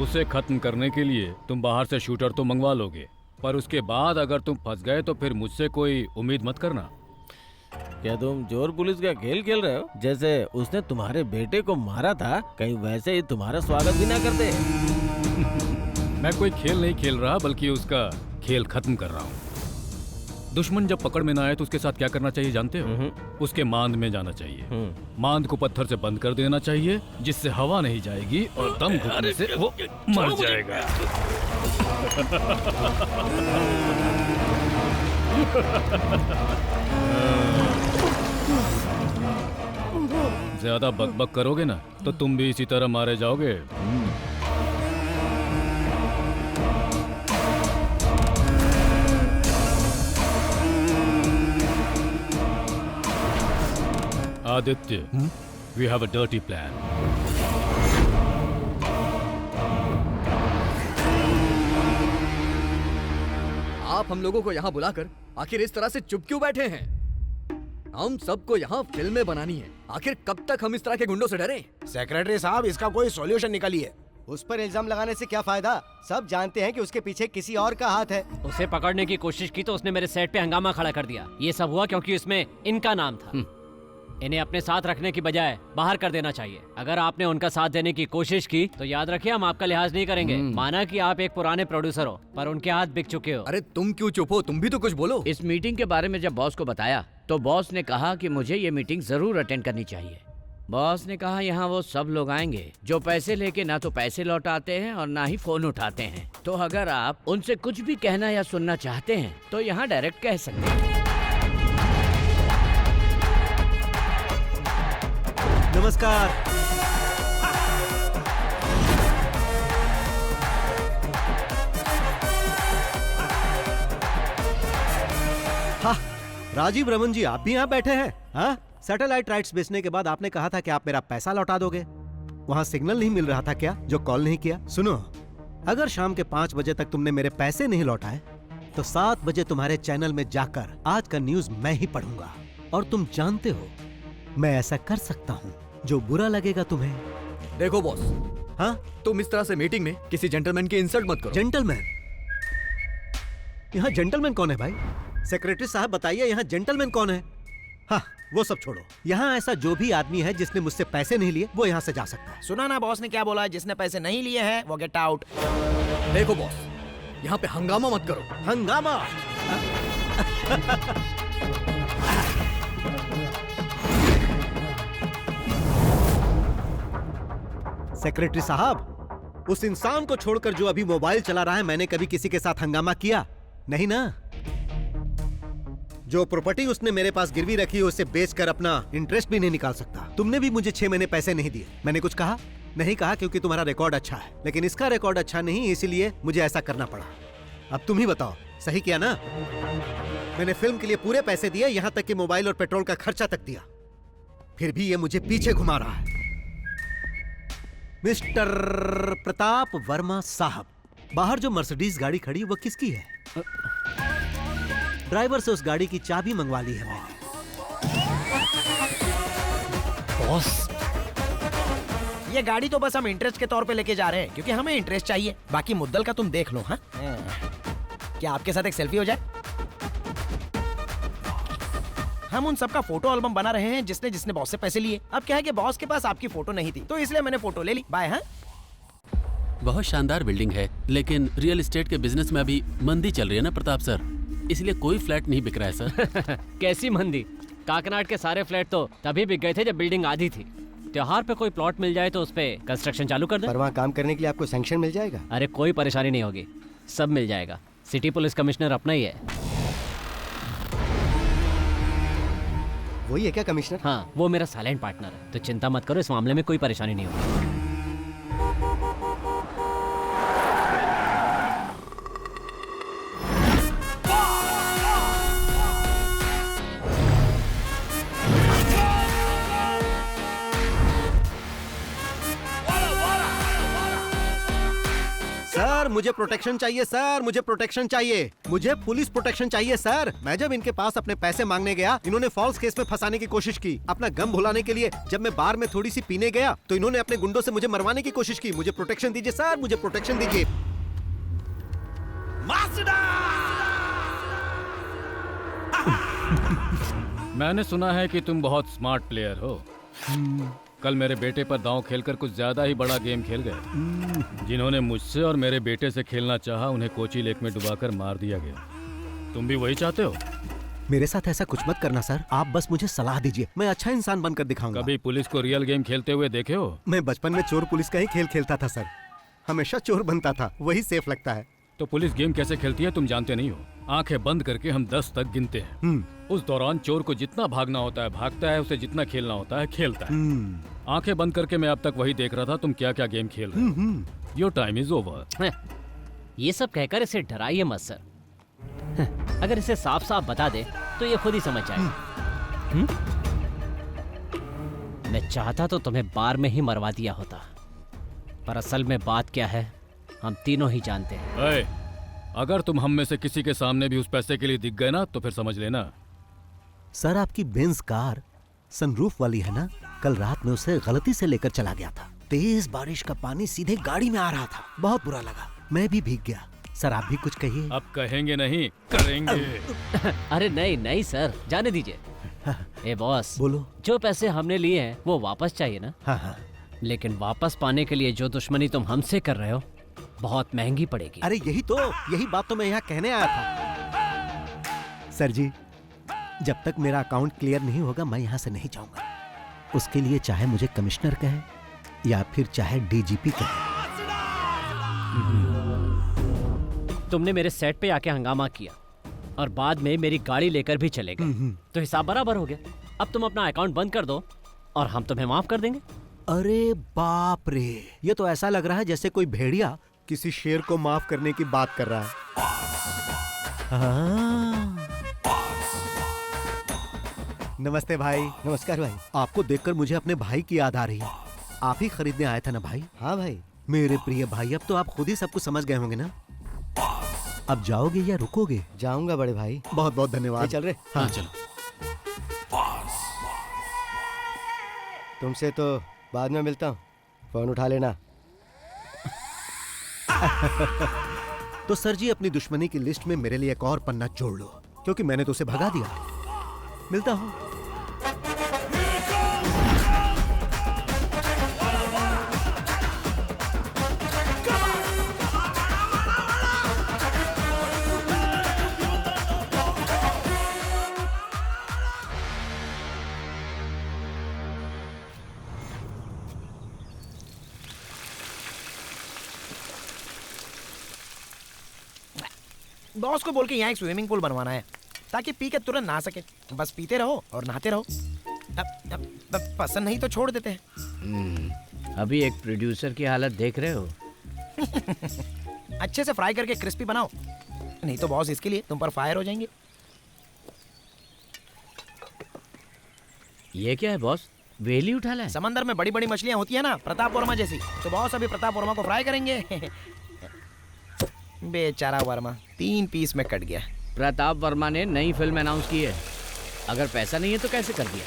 उसे खत्म करने के लिए तुम बाहर से शूटर तो मंगवा लोगे, पर उसके बाद अगर तुम फंस गए तो फिर मुझसे कोई उम्मीद मत करना। क्या तुम चोर पुलिस का खेल खेल रहे हो? जैसे उसने तुम्हारे बेटे को मारा था, कहीं वैसे ही तुम्हारा स्वागत भी ना करते। मैं कोई खेल नहीं खेल रहा, बल्कि उसका खेल खत्म कर रहा हूँ। दुश्मन जब पकड़ में ना आए तो उसके साथ क्या करना चाहिए जानते हो? उसके मांद में जाना चाहिए। मांद को पत्थर से बंद कर देना चाहिए, जिससे हवा नहीं जाएगी और दम घुटने से वो मर जाएगा। ज्यादा बकबक करोगे ना तो तुम भी इसी तरह मारे जाओगे। Aditya, we have a dirty plan. आप हम लोगों को यहाँ बुलाकर आखिर इस तरह से चुप क्यों बैठे हैं? हम सबको यहाँ फिल्में बनानी है। आखिर कब तक हम इस तरह के गुंडों से डरें? सेक्रेटरी साहब, इसका कोई सॉल्यूशन निकालिए। उस पर इल्जाम लगाने से क्या फायदा? सब जानते हैं कि उसके पीछे किसी और का हाथ है। उसे पकड़ने की कोशिश की तो उसने मेरे सेट पे हंगामा खड़ा कर दिया। ये सब हुआ क्योंकि इसमें इनका नाम था। इन्हें अपने साथ रखने की बजाय बाहर कर देना चाहिए। अगर आपने उनका साथ देने की कोशिश की तो याद रखिए हम आपका लिहाज नहीं करेंगे। माना कि आप एक पुराने प्रोड्यूसर हो, पर उनके हाथ बिक चुके हो। अरे तुम क्यों चुप हो? तुम भी तो कुछ बोलो। इस मीटिंग के बारे में जब बॉस को बताया तो बॉस ने कहा कि मुझे ये मीटिंग जरूर अटेंड करनी चाहिए। बॉस ने कहा यहाँ वो सब लोग आएंगे जो पैसे लेके ना तो पैसे लौटाते हैं और ना ही फोन उठाते हैं। तो अगर आप उनसे कुछ भी कहना या सुनना चाहते हैं तो यहाँ डायरेक्ट कह सकते हैं। नमस्कार। हाँ, राजीव रमन जी, आप भी यहाँ बैठे हैं? हाँ, सैटेलाइट राइट्स बेचने के बाद आपने कहा था कि आप मेरा पैसा लौटा दोगे। वहाँ सिग्नल नहीं मिल रहा था क्या जो कॉल नहीं किया? सुनो, अगर शाम के 5 बजे तक तुमने मेरे पैसे नहीं लौटाए तो 7 बजे तुम्हारे चैनल में जाकर आज का न्यूज मैं ही पढ़ूंगा। और तुम जानते हो मैं ऐसा कर सकता हूँ जो बुरा लगेगा तुम्हें। देखो बॉस, हाँ, तुम इस तरह से मीटिंग में किसी जेंटलमैन की इंसल्ट मत करो। जेंटलमैन? यहाँ जेंटलमैन कौन है भाई? सेक्रेटरी साहब बताइए, यहाँ जेंटलमैन कौन है? हाँ, वो सब छोड़ो। यहाँ ऐसा जो भी आदमी है जिसने मुझसे पैसे नहीं लिए वो यहाँ से जा सकता है। सुना ना बॉस ने क्या बोला, जिसने पैसे नहीं लिए हैं वो गेट आउट। देखो बॉस, यहाँ पे हंगामा मत करो। हंगामा? सेक्रेटरी साहब, उस इंसान को छोड़कर जो अभी मोबाइल चला रहा है, मैंने कभी किसी के साथ हंगामा किया नहीं ना? जो प्रॉपर्टी उसने मेरे पास गिरवी रखी है उसे बेचकर अपना इंटरेस्ट भी नहीं निकाल सकता। तुमने भी मुझे 6 महीने पैसे नहीं दिए। मैंने कुछ कहा? नहीं कहा, क्योंकि तुम्हारा रिकॉर्ड अच्छा है, लेकिन इसका रिकॉर्ड अच्छा नहीं, इसीलिए मुझे ऐसा करना पड़ा। अब तुम ही बताओ, सही किया ना? मैंने फिल्म के लिए पूरे पैसे दिए, यहाँ तक कि मोबाइल और पेट्रोल का खर्चा तक दिया, फिर भी ये मुझे पीछे घुमा रहा है। मिस्टर प्रताप वर्मा साहब, बाहर जो मर्सिडीज गाड़ी खड़ी वो किसकी है? ड्राइवर से उस गाड़ी की चाबी मंगवा ली है मैंने। बॉस, ये गाड़ी तो बस हम इंटरेस्ट के तौर पे लेके जा रहे हैं, क्योंकि हमें इंटरेस्ट चाहिए। बाकी मुद्दल का तुम देख लो। हाँ, क्या आपके साथ एक सेल्फी हो जाए? हम उन सबका फोटो एल्बम बना रहे हैं जिसने जिसने बॉस से पैसे लिए। अब क्या है कि बॉस के पास आपकी फोटो नहीं थी, तो इसलिए मैंने फोटो ले ली। बाय। हाँ, बहुत शानदार बिल्डिंग है, लेकिन रियल एस्टेट के बिजनेस में अभी मंदी चल रही है ना प्रताप सर, इसलिए कोई फ्लैट नहीं बिक रहा है सर। कैसी मंदी? काकनाड के सारे फ्लैट तो तभी बिक गए थे जब बिल्डिंग आधी थी। त्योहार पे कोई प्लॉट मिल जाए तो उस पे कंस्ट्रक्शन चालू कर दे। पर वहाँ काम करने के लिए आपको सैंक्शन मिल जाएगा? अरे कोई परेशानी नहीं होगी, सब मिल जाएगा। सिटी पुलिस कमिश्नर अपना ही है। वही है क्या कमिश्नर? हाँ, वो मेरा साइलेंट पार्टनर है, तो चिंता मत करो, इस मामले में कोई परेशानी नहीं होगी। सर मुझे प्रोटेक्शन चाहिए, सर मुझे प्रोटेक्शन चाहिए, मुझे पुलिस प्रोटेक्शन चाहिए सर। मैं जब इनके पास अपने पैसे मांगने गया, इन्होंने फॉल्स केस में फंसाने की कोशिश की। अपना गम भुलाने के लिए जब मैं बार में थोड़ी सी पीने गया तो इन्होंने अपने गुंडों से मुझे मरवाने की कोशिश की। मुझे प्रोटेक्शन दीजिए सर, मुझे प्रोटेक्शन दीजिए। मैंने सुना है कि तुम बहुत स्मार्ट प्लेयर हो। कल मेरे बेटे पर दांव खेलकर कुछ ज्यादा ही बड़ा गेम खेल गए। जिन्होंने मुझसे और मेरे बेटे से खेलना चाहा, उन्हें कोची लेक में डुबाकर मार दिया गया। तुम भी वही चाहते हो? मेरे साथ ऐसा कुछ मत करना सर, आप बस मुझे सलाह दीजिए, मैं अच्छा इंसान बनकर दिखाऊंगा। कभी पुलिस को रियल गेम खेलते हुए देखे हो? मैं बचपन में चोर पुलिस का ही खेल खेलता था सर, हमेशा चोर बनता था, वही सेफ लगता है। तो पुलिस गेम कैसे खेलती है तुम जानते नहीं हो। आंखें बंद करके हम 10 तक गिनते हैं। उस दौरान चोर को जितना भागना होता है भागता है, उसे जितना खेलना होता है खेलता है। आंखें बंद करके मैं अब तक वही देख रहा था तुम क्या क्या गेम खेल रहे हो। Your time is over. ये सब कहकर इसे डराइए मत सर, अगर इसे साफ साफ बता दे तो ये खुद ही समझ जाएगा। मैं चाहता तो तुम्हें बार में ही मरवा दिया होता, पर असल में बात क्या है हम तीनों ही जानते हैं। अगर तुम हम में से किसी के सामने भी उस पैसे के लिए दिख गए ना तो फिर समझ लेना। सर आपकी बेंज कार सनरूफ वाली है ना, कल रात में उसे गलती से लेकर चला गया था। तेज बारिश का पानी सीधे गाड़ी में आ रहा था, बहुत बुरा लगा, मैं भी भीग गया। सर आप भी कुछ कहिए। अब कहेंगे नहीं करेंगे। अरे नहीं नहीं सर, जाने दीजिए। ए बॉस, बोलो। जो पैसे हमने लिए हैं वो वापस चाहिए ना? हाँ हाँ। लेकिन वापस पाने के लिए जो दुश्मनी तुम हमसे कर रहे हो बहुत महंगी पड़ेगी। अरे यही बात तो मैं यहाँ कहने आया था। सर जी, जब तक मेरा अकाउंट क्लियर नहीं होगा मैं यहाँ से नहीं जाऊंगा। उसके लिए चाहे मुझे कमिश्नर कहे या फिर चाहे डीजीपी कहे। तुमने मेरे सेट पे आके हंगामा किया और बाद में मेरी गाड़ी लेकर भी चले गए, तो हिसाब बराबर हो गया। अब तुम अपना अकाउंट बंद कर दो और हम तुम्हें माफ कर देंगे। अरे बाप रे, ये तो ऐसा लग रहा है जैसे कोई भेड़िया किसी शेर को माफ करने की बात कर रहा है। नमस्ते भाई। नमस्कार भाई। आपको देखकर मुझे अपने भाई की याद आ रही है। आप ही खरीदने आया था ना भाई? हाँ भाई। मेरे प्रिय भाई, अब तो आप खुद ही सब कुछ समझ गए होंगे ना। अब जाओगे या रुकोगे? जाऊंगा बड़े भाई। बहुत बहुत धन्यवाद। चल रहे? हाँ चलो। तुमसे तो बाद में मिलता हूँ, फोन उठा लेना। तो सर जी अपनी दुश्मनी की लिस्ट में मेरे लिए एक और पन्ना जोड़ लो, क्योंकि मैंने तो उसे भगा दिया। मिलता हूँ। बॉस को बोल के यहाँ एक स्विमिंग पूल बनवाना है ताकि पी के तुरंत नहा सके। बस पीते रहो और नहाते रहो। अब पसंद नहीं तो छोड़ देते हैं। अभी एक प्रोड्यूसर की हालत देख रहे हो। अच्छे से फ्राई करके क्रिस्पी बनाओ, नहीं तो बॉस इसके लिए तुम पर फायर हो जाएंगे। ये क्या है बॉस, वेली उठा लाए? समंदर में बड़ी बड़ी मछलियां होती है ना, प्रताप वर्मा जैसी, तो बॉस अभी प्रताप वर्मा को फ्राई करेंगे। बेचारा वर्मा 3 पीस में कट गया। प्रताप वर्मा ने नई फिल्म अनाउंस की है, अगर पैसा नहीं है तो कैसे कर दिया?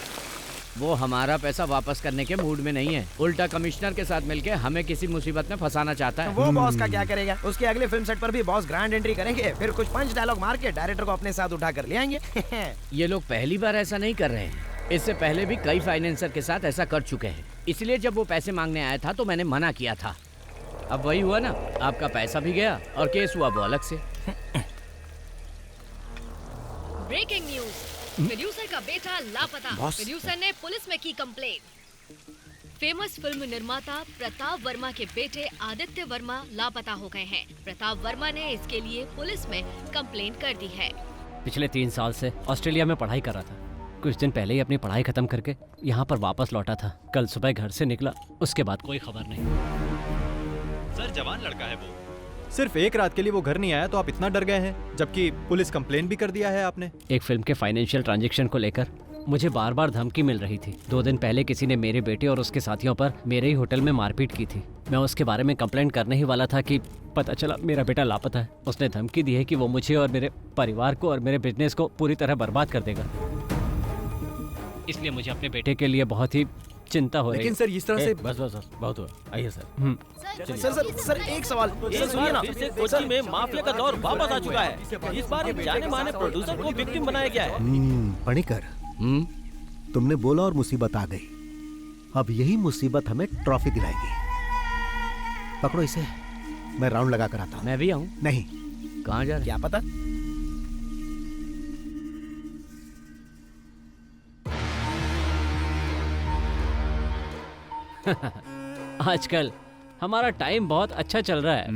वो हमारा पैसा वापस करने के मूड में नहीं है, उल्टा कमिश्नर के साथ मिलके हमें किसी मुसीबत में फंसाना चाहता है। वो बॉस का क्या करेगा, उसके अगले फिल्म सेट पर भी बॉस ग्रैंड एंट्री करेंगे, फिर कुछ पंच डायलॉग मार के डायरेक्टर को अपने साथ उठा कर ले आएंगे। ये लोग पहली बार ऐसा नहीं कर रहे हैं, इससे पहले भी कई फाइनेंसर के साथ ऐसा कर चुके हैं। इसलिए जब वो पैसे मांगने आया था तो मैंने मना किया था। अब वही हुआ ना, आपका पैसा भी गया और केस हुआ वो अलग से। ब्रेकिंग न्यूज, प्रोड्यूसर का बेटा लापता। प्रोड्यूसर ने पुलिस में की कंप्लेंट। फेमस फिल्म निर्माता प्रताप वर्मा के बेटे आदित्य वर्मा लापता हो गए हैं। प्रताप वर्मा ने इसके लिए पुलिस में कंप्लेंट कर दी है। पिछले 3 साल से ऑस्ट्रेलिया में पढ़ाई कर रहा था। कुछ दिन पहले ही अपनी पढ़ाई खत्म करके यहाँ पर वापस लौटा था। कल सुबह घर से निकला, उसके बाद कोई खबर नहीं। सर जवान लड़का है वो, सिर्फ एक रात के लिए वो घर नहीं आया तो आप इतना डर गए हैं, जबकि पुलिस कंप्लेन भी कर दिया है आपने। एक फिल्म के फाइनेंशियल ट्रांजैक्शन को लेकर मुझे बार बार धमकी मिल रही थी। 2 दिन पहले किसी ने मेरे बेटे और उसके साथियों पर मेरे ही होटल में मारपीट की थी। मैं उसके बारे में कंप्लेंट करने ही वाला था कि पता चला मेरा बेटा लापता है। उसने धमकी दी है कि वो मुझे और मेरे परिवार को और मेरे बिजनेस को पूरी तरह बर्बाद कर देगा। इसलिए मुझे अपने बेटे के लिए बहुत ही चिंता हो रही है। लेकिन सर इस तरह से बस बहुत हुआ, आइए सर। सर एक सवाल सुनिए ना। कोची में माफिया का दौर वापस आ चुका है। इस बार एक जाने माने प्रोड्यूसर को विक्टिम बनाया गया है। पणिकर, तुमने बोला और मुसीबत आ गई। अब यही मुसीबत हमें ट्रॉफी दिलाएगी। पकड़ो इसे, मैं राउंड लगा कर आता हूँ। मैं भी आऊँ? नहीं। कहाँ जा रहे? क्या पता। आजकल हमारा टाइम बहुत अच्छा चल रहा है।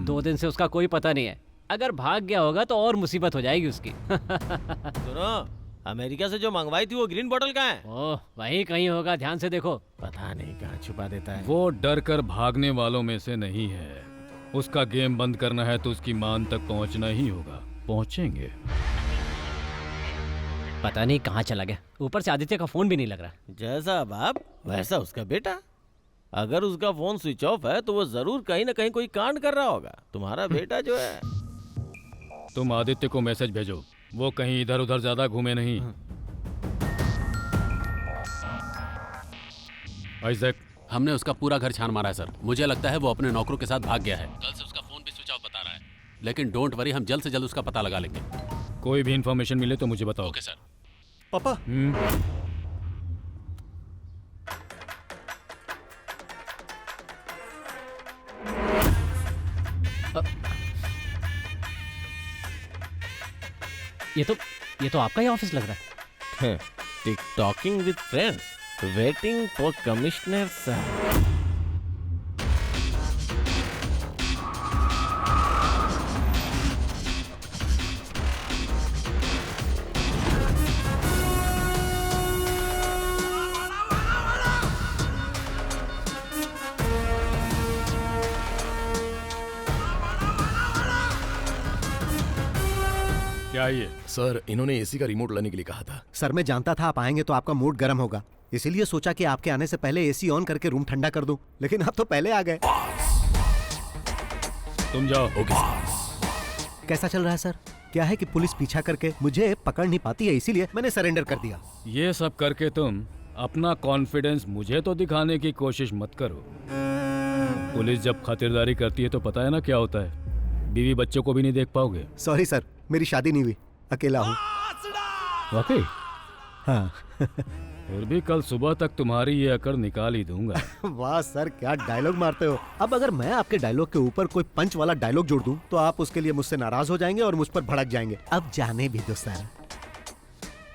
2 दिन से उसका कोई पता नहीं है। अगर भाग गया होगा तो और मुसीबत हो जाएगी उसकी। सुनो, अमेरिका से जो मंगवाई थी वो ग्रीन बोतल कहाँ है? ओह, वहीं कहीं होगा, ध्यान से देखो। पता नहीं कहाँ छुपा देता है। वो डर कर भागने वालों में से नहीं है। उसका गेम बंद करना है तो उसकी मान तक पहुंचना ही होगा। पहुंचेंगे। पता नहीं कहाँ चला गया। ऊपर से आदित्य का फोन भी नहीं लग रहा। जैसा बाप वैसा उसका बेटा। अगर उसका फोन स्विच ऑफ है तो वो जरूर कहीं ना कहीं कोई कांड कर रहा होगा। तुम्हारा बेटा जो है। तुम आदित्य को मैसेज भेजो, वो कहीं इधर उधर ज्यादा घूमे नहीं। आइजैक, हमने उसका पूरा घर छान मारा है सर। मुझे लगता है वो अपने नौकरों के साथ भाग गया है। कल से उसका फोन भी स्विच ऑफ बता रहा है। लेकिन डोंट वरी, हम जल्द से जल्द उसका पता लगा लेंगे। कोई भी इंफॉर्मेशन मिले तो मुझे बताओ। Okay sir. पापा। ये तो आपका ही ऑफिस लग रहा है। Tick talking with friends, waiting for commissioner sir. क्या ये? सर इन्होंने एसी का रिमोट लाने के लिए कहा था। सर मैं जानता था आप आएंगे तो आपका मूड गर्म होगा, इसीलिए सोचा कि आपके आने से पहले एसी ऑन करके रूम ठंडा कर दूं। लेकिन आप तो पहले आ गए। तुम जाओ। ओके। कैसा चल रहा है सर? क्या है कि पुलिस पीछा करके मुझे पकड़ नहीं पाती है, इसीलिए मैंने सरेंडर कर दिया। ये सब करके तुम अपना कॉन्फिडेंस मुझे तो दिखाने की कोशिश मत करो। पुलिस जब खातिरदारी करती है तो पता है ना क्या होता है, बीवी बच्चों को भी नहीं देख पाओगे। सॉरी सर, मेरी शादी नहीं हुई, अकेला हूँ। वाकई? हाँ। फिर भी कल सुबह तक तुम्हारी ये अकड़ निकाल ही दूंगा। वाह सर, क्या डायलॉग मारते हो। अब अगर मैं आपके डायलॉग के ऊपर कोई पंच वाला डायलॉग जोड़ दूं तो आप उसके लिए मुझसे नाराज हो जाएंगे और मुझ पर भड़क जाएंगे। अब जाने भी दो सर।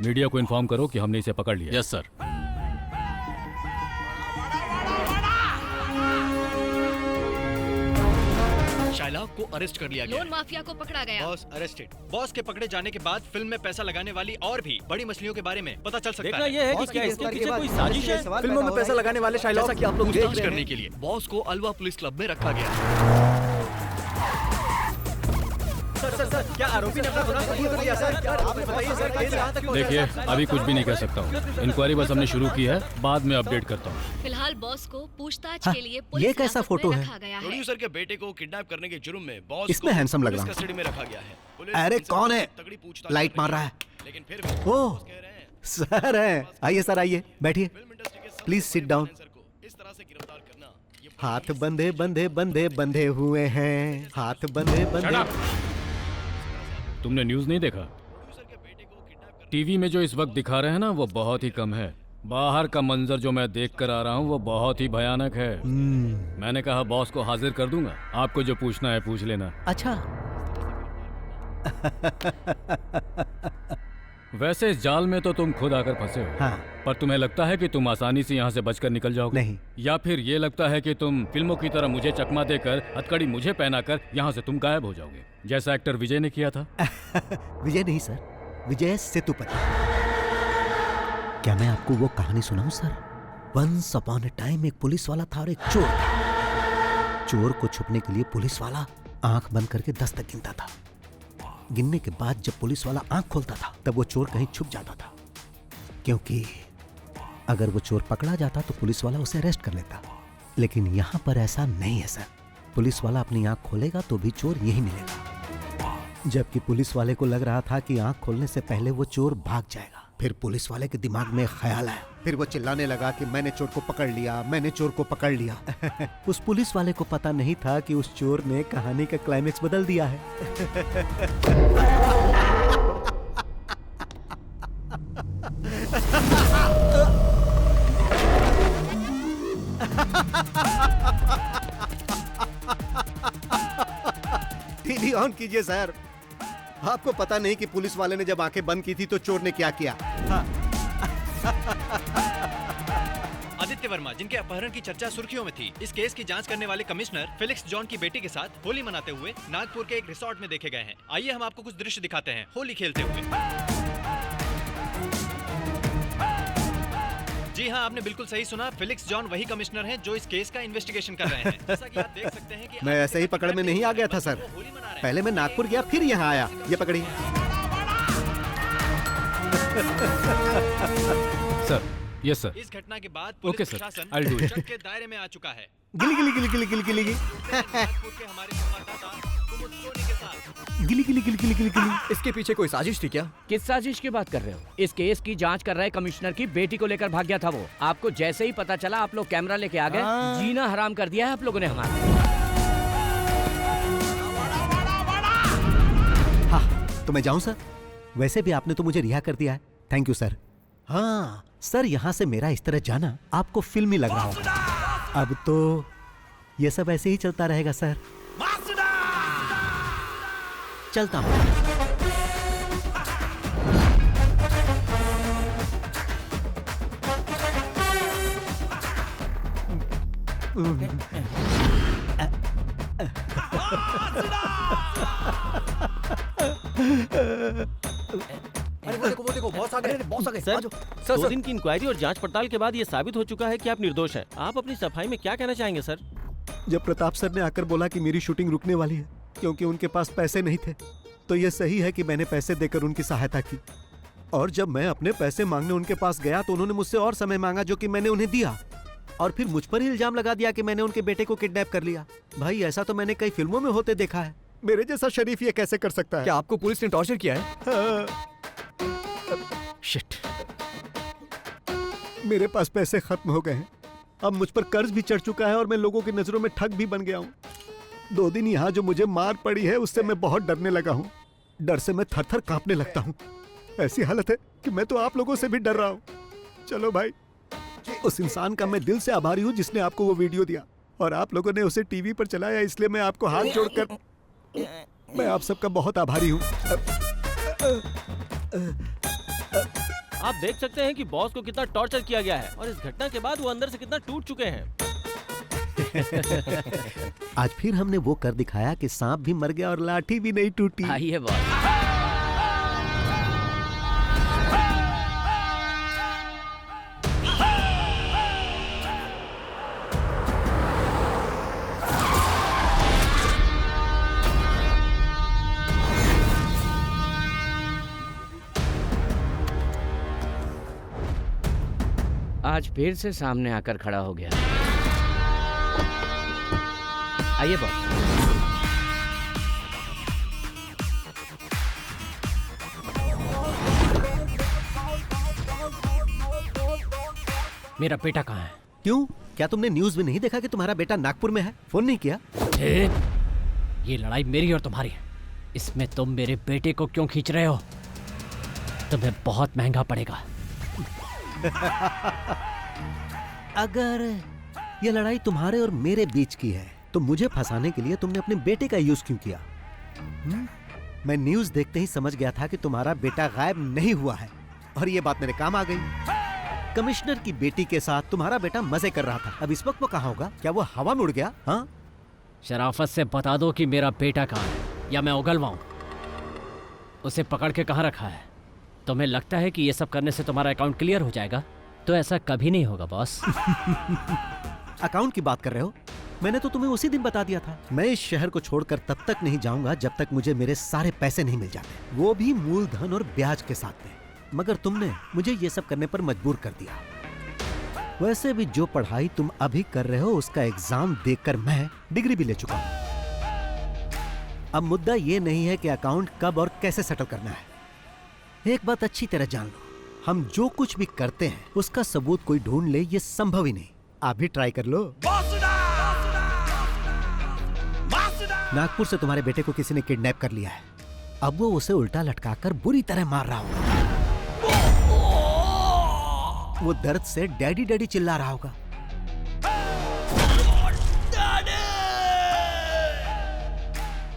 मीडिया को इन्फॉर्म करो कि हमने इसे पकड़ लिया। Yes sir. शाइला को अरेस्ट कर लिया गया लोन माफिया को पकड़ा गया। Boss arrested. बॉस के पकड़े जाने के बाद फिल्म में पैसा लगाने वाली और भी बड़ी मछलियों के बारे में पता चल सकता देखना है। ये है कि क्या इसके पीछे कोई साजिश है? फिल्मों में पैसा लगाने वाले शायलोक जैसा कि आप लोग देख पूछताछ रहे करने हैं, के लिए बॉस को अलवा पुलिस क्लब में रखा गया। सर क्या आरोपी ने अपना गुनाह कबूल कर लिया सर? आपने बताइए सर, केस कहां तक पहुंचा? देखिए अभी कुछ भी नहीं कह सकता हूँ। इंक्वायरी बस हमने शुरू की है, बाद में अपडेट करता हूँ। फिलहाल बॉस को पूछताछ हाँ, के लिए ये पुलिस कैसा हिरासत फोटो में है? रखा गया है। प्रोड्यूसर के बेटे को किडनैप करने के जुर्म में बॉस इसमें हैंडसम लग रहा पुलिस हूँ। कस्टडी में रखा गया है। पुलिस अरे इनसे कौन है? तगड़ी पूछताछ लाइट कर मार रही रहा है। लेकिन फिर भी ओह बॉस कह रहे हैं सर है। आइए सर, आइए बैठिए, प्लीज सिट डाउन। इस तरह से गिरफ्तार करना ये हाथ बंधे बंधे बंधे बंधे हुए हैं, हाथ बंधे बंधे। तुमने न्यूज़ नहीं देखा? टीवी में जो इस वक्त दिखा रहे हैं ना, वो बहुत ही कम है। बाहर का मंजर जो मैं देख कर आ रहा हूँ वो बहुत ही भयानक है। मैंने कहा बॉस को हाजिर कर दूंगा, आपको जो पूछना है पूछ लेना। अच्छा वैसे इस जाल में तो तुम खुद आकर फंसे हो। हाँ। पर तुम्हें लगता है कि तुम आसानी से यहाँ से बचकर निकल जाओगे? नहीं। या फिर ये लगता है कि तुम फिल्मों की तरह मुझे चकमा देकर, हथकड़ी मुझे पहनाकर यहाँ से तुम गायब हो जाओगे, जैसा एक्टर विजय ने किया था? विजय नहीं सर, विजय सेतुपति। क्या मैं आपको वो कहानी सुनाऊं sir? Once upon a time एक पुलिस वाला था और एक चोर था। चोर को छुपने के लिए पुलिस वाला आंख बंद करके 10 तक गिनता था। गिनने के बाद जब पुलिस वाला आंख खोलता था तब वो चोर कहीं छुप जाता था, क्योंकि अगर वो चोर पकड़ा जाता तो पुलिस वाला उसे अरेस्ट कर लेता। लेकिन यहां पर ऐसा नहीं है सर। पुलिस वाला अपनी आंख खोलेगा तो भी चोर यही मिलेगा। जबकि पुलिस वाले को लग रहा था कि आंख खोलने से पहले वो चोर भाग जाएगा। फिर पुलिस वाले के दिमाग में ख्याल आया, फिर वो चिल्लाने लगा कि मैंने चोर को पकड़ लिया, मैंने चोर को पकड़ लिया। उस पुलिस वाले को पता नहीं था कि उस चोर ने कहानी का क्लाइमेक्स बदल दिया है। टीवी ऑन कीजिए सर। आपको पता नहीं कि पुलिस वाले ने जब आंखें बंद की थी तो चोर ने क्या किया? आदित्य वर्मा, जिनके अपहरण की चर्चा सुर्खियों में थी, इस केस की जांच करने वाले कमिश्नर फेलिक्स जॉन की बेटी के साथ होली मनाते हुए नागपुर के एक रिसोर्ट में देखे गए हैं। आइए हम आपको कुछ दृश्य दिखाते हैं होली खेलते हुए। जी हाँ, आपने बिल्कुल सही सुना। फेलिक्स जॉन वही कमिश्नर हैं जो इस केस का इन्वेस्टिगेशन कर रहे हैं। जैसा कि आप देख सकते हैं कि मैं ऐसे ही पकड़ में नहीं आ गया था सर। पहले मैं नागपुर गया फिर यहाँ आया। ये पकड़िए सर। Yes sir. इस घटना के बाद ओके पुलिस सर, प्रशासन I'll do it. शक के दायरे में आ चुका है। गिली गिली गिली गिली गिली गिली गिली नागपुर के हमारे संवाददाता कुमुद सोनी के साथ। गिली गिली गिली गिली गिली गिली। इसके पीछे कोई साजिश थी क्या? किस साजिश की बात कर रहे हो? इस केस की जांच कर रहे कमिश्नर की बेटी को लेकर भाग गया था वो। आपको जैसे ही पता चला आप लोग कैमरा लेके आ गए। जीना हराम कर दिया है आप लोगों ने हमारा। हाँ, तो मैं जाऊं सर? वैसे भी आपने तो मुझे रिहा कर दिया है। Thank you sir. हाँ सर, यहाँ से मेरा इस तरह जाना आपको फिल्मी लग रहा होगा। अब तो ये सब ऐसे ही चलता रहेगा सर। चलता हूँ। अरे वो देखो बॉस आ गए, बॉस आ गए। सर, सर, 2 दिन की इंक्वायरी और जांच पड़ताल के बाद ये साबित हो चुका है कि आप निर्दोष हैं। आप अपनी सफाई में क्या कहना चाहेंगे सर? जब प्रताप सर ने आकर बोला कि मेरी शूटिंग रुकने वाली है क्योंकि उनके पास पैसे नहीं थे, तो ये सही है कि मैंने पैसे देकर उनकी सहायता की। और जब मैं अपने पैसे मांगने उनके पास गया तो उन्होंने मुझसे और समय मांगा, जो कि मैंने उन्हें दिया। और फिर मुझ पर ही इल्जाम लगा दिया कि मैंने उनके बेटे को किडनैप कर लिया। भाई ऐसा तो मैंने कई फिल्मों में होते देखा है। मेरे जैसा शरीफ ये कैसे कर सकता है? क्या आपको पुलिस ने टॉर्चर किया है? हाँ। शिट, मेरे पास पैसे खत्म हो गए हैं। अब मुझ पर कर्ज भी चढ़ चुका है और मैं लोगों की नजरों में ठग भी बन गया हूँ। 2 दिन यहाँ जो मुझे मार पड़ी है उससे मैं बहुत डरने लगा हूँ। डर से मैं थर थर कांपने लगता हूँ। ऐसी हालत है कि मैं तो आप लोगों से भी डर रहा हूँ। चलो भाई, उस इंसान का मैं दिल से आभारी हूँ जिसने आपको वो वीडियो दिया और आप लोगों ने उसे टीवी पर चलाया, इसलिए मैं आपको हाथ जोड़कर मैं आप सबका बहुत आभारी हूँ। आप देख सकते हैं कि बॉस को कितना टॉर्चर किया गया है और इस घटना के बाद वो अंदर से कितना टूट चुके हैं। आज फिर हमने वो कर दिखाया कि सांप भी मर गया और लाठी भी नहीं टूटी। आइए बॉस। आज फिर से सामने आकर खड़ा हो गया। आइए बॉस। मेरा बेटा कहाँ है? क्यों, क्या तुमने न्यूज में नहीं देखा कि तुम्हारा बेटा नागपुर में है? फोन नहीं किया? ये लड़ाई मेरी और तुम्हारी है। इसमें तुम मेरे बेटे को क्यों खींच रहे हो? तुम्हें बहुत महंगा पड़ेगा। अगर ये लड़ाई तुम्हारे और मेरे बीच की है तो मुझे फंसाने के लिए तुमने अपने बेटे का यूज क्यों किया? मैं न्यूज देखते ही समझ गया था कि तुम्हारा बेटा गायब नहीं हुआ है और ये बात मेरे काम आ गई। कमिश्नर की बेटी के साथ तुम्हारा बेटा मजे कर रहा था। अब इस वक्त वो कहाँ होगा? क्या वो हवा में उड़ गया? हाँ, शराफत से बता दो कि मेरा बेटा कहाँ है या मैं उगलवाऊं। उसे पकड़ के कहाँ रखा है? तुम्हें लगता है कि ये सब करने से तुम्हारा अकाउंट क्लियर हो जाएगा? तो ऐसा कभी नहीं होगा बॉस। अकाउंट की बात कर रहे हो? मैंने तो तुम्हें उसी दिन बता दिया था। मैं इस शहर को छोड़कर तब तक नहीं जाऊंगा जब तक मुझे मेरे सारे पैसे नहीं मिल जाते, वो भी मूलधन और ब्याज के साथ में। मगर तुमने मुझे ये सब करने पर मजबूर कर दिया। वैसे भी जो पढ़ाई तुम अभी कर रहे हो उसका एग्जाम देकर मैं डिग्री भी ले चुका हूं। अब मुद्दा ये नहीं है कि अकाउंट कब और कैसे सेटल करना है। एक बात अच्छी तरह जान लो, हम जो कुछ भी करते हैं उसका सबूत कोई ढूंढ ले ये संभव ही नहीं। आप भी ट्राई कर लो। नागपुर से तुम्हारे बेटे को किसी ने किडनैप कर लिया है। अब वो उसे उल्टा लटकाकर बुरी तरह मार रहा होगा। वो दर्द से डैडी डैडी चिल्ला रहा होगा।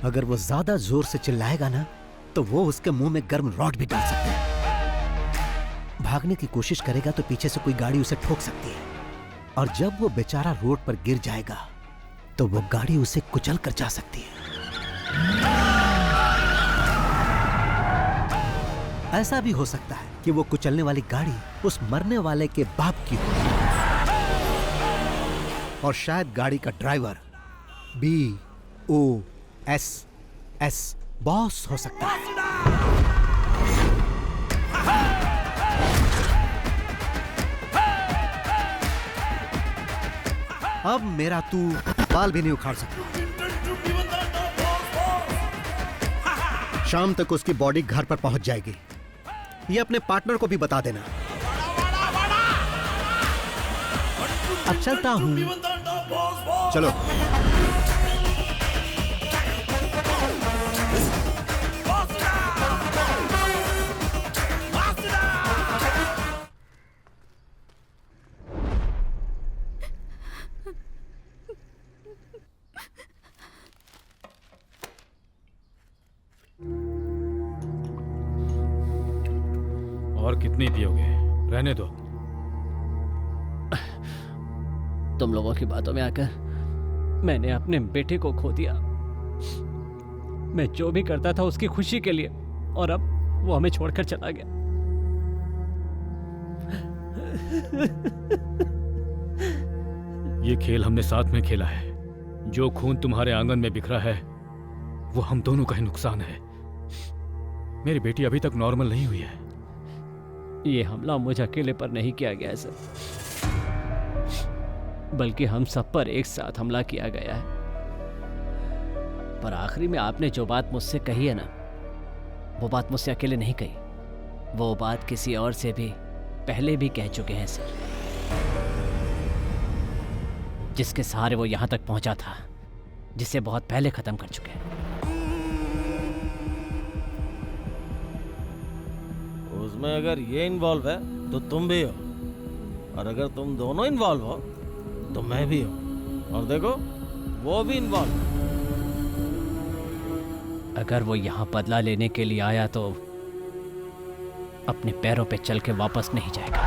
अगर वो ज्यादा जोर से चिल्लाएगा ना तो वो उसके मुंह में गर्म रॉड भी डाल सकते हैं। भागने की कोशिश करेगा तो पीछे से कोई गाड़ी उसे ठोक सकती है और जब वो बेचारा रोड पर गिर जाएगा तो वो गाड़ी उसे कुचल कर जा सकती है। ऐसा भी हो सकता है कि वो कुचलने वाली गाड़ी उस मरने वाले के बाप की हो और शायद गाड़ी का ड्राइवर BOSS बॉस हो सकता है। अब मेरा तू बाल भी नहीं उखाड़ सकता। शाम तक उसकी बॉडी घर पर पहुंच जाएगी। ये अपने पार्टनर को भी बता देना। अब चलता हूं। चलो। और कितनी पियोगे? रहने दो। तुम लोगों की बातों में आकर मैंने अपने बेटे को खो दिया। मैं जो भी करता था उसकी खुशी के लिए और अब वो हमें छोड़कर चला गया। ये खेल हमने साथ में खेला है। जो खून तुम्हारे आंगन में बिखरा है वो हम दोनों का ही नुकसान है। मेरी बेटी अभी तक नॉर्मल नहीं हुई है। ये हमला मुझे अकेले पर नहीं किया गया है सर, बल्कि हम सब पर एक साथ हमला किया गया है। पर आखिरी में आपने जो बात मुझसे कही है ना, वो बात मुझसे अकेले नहीं कही। वो बात किसी और से भी पहले भी कह चुके हैं सर, जिसके सहारे वो यहां तक पहुंचा था, जिसे बहुत पहले खत्म कर चुके हैं। उसमें अगर ये इन्वॉल्व है तो तुम भी हो, और अगर तुम दोनों इन्वॉल्व हो तो मैं भी हूं, और देखो वो भी इन्वॉल्व। अगर वो यहाँ बदला लेने के लिए आया तो अपने पैरों पे चल के वापस नहीं जाएगा।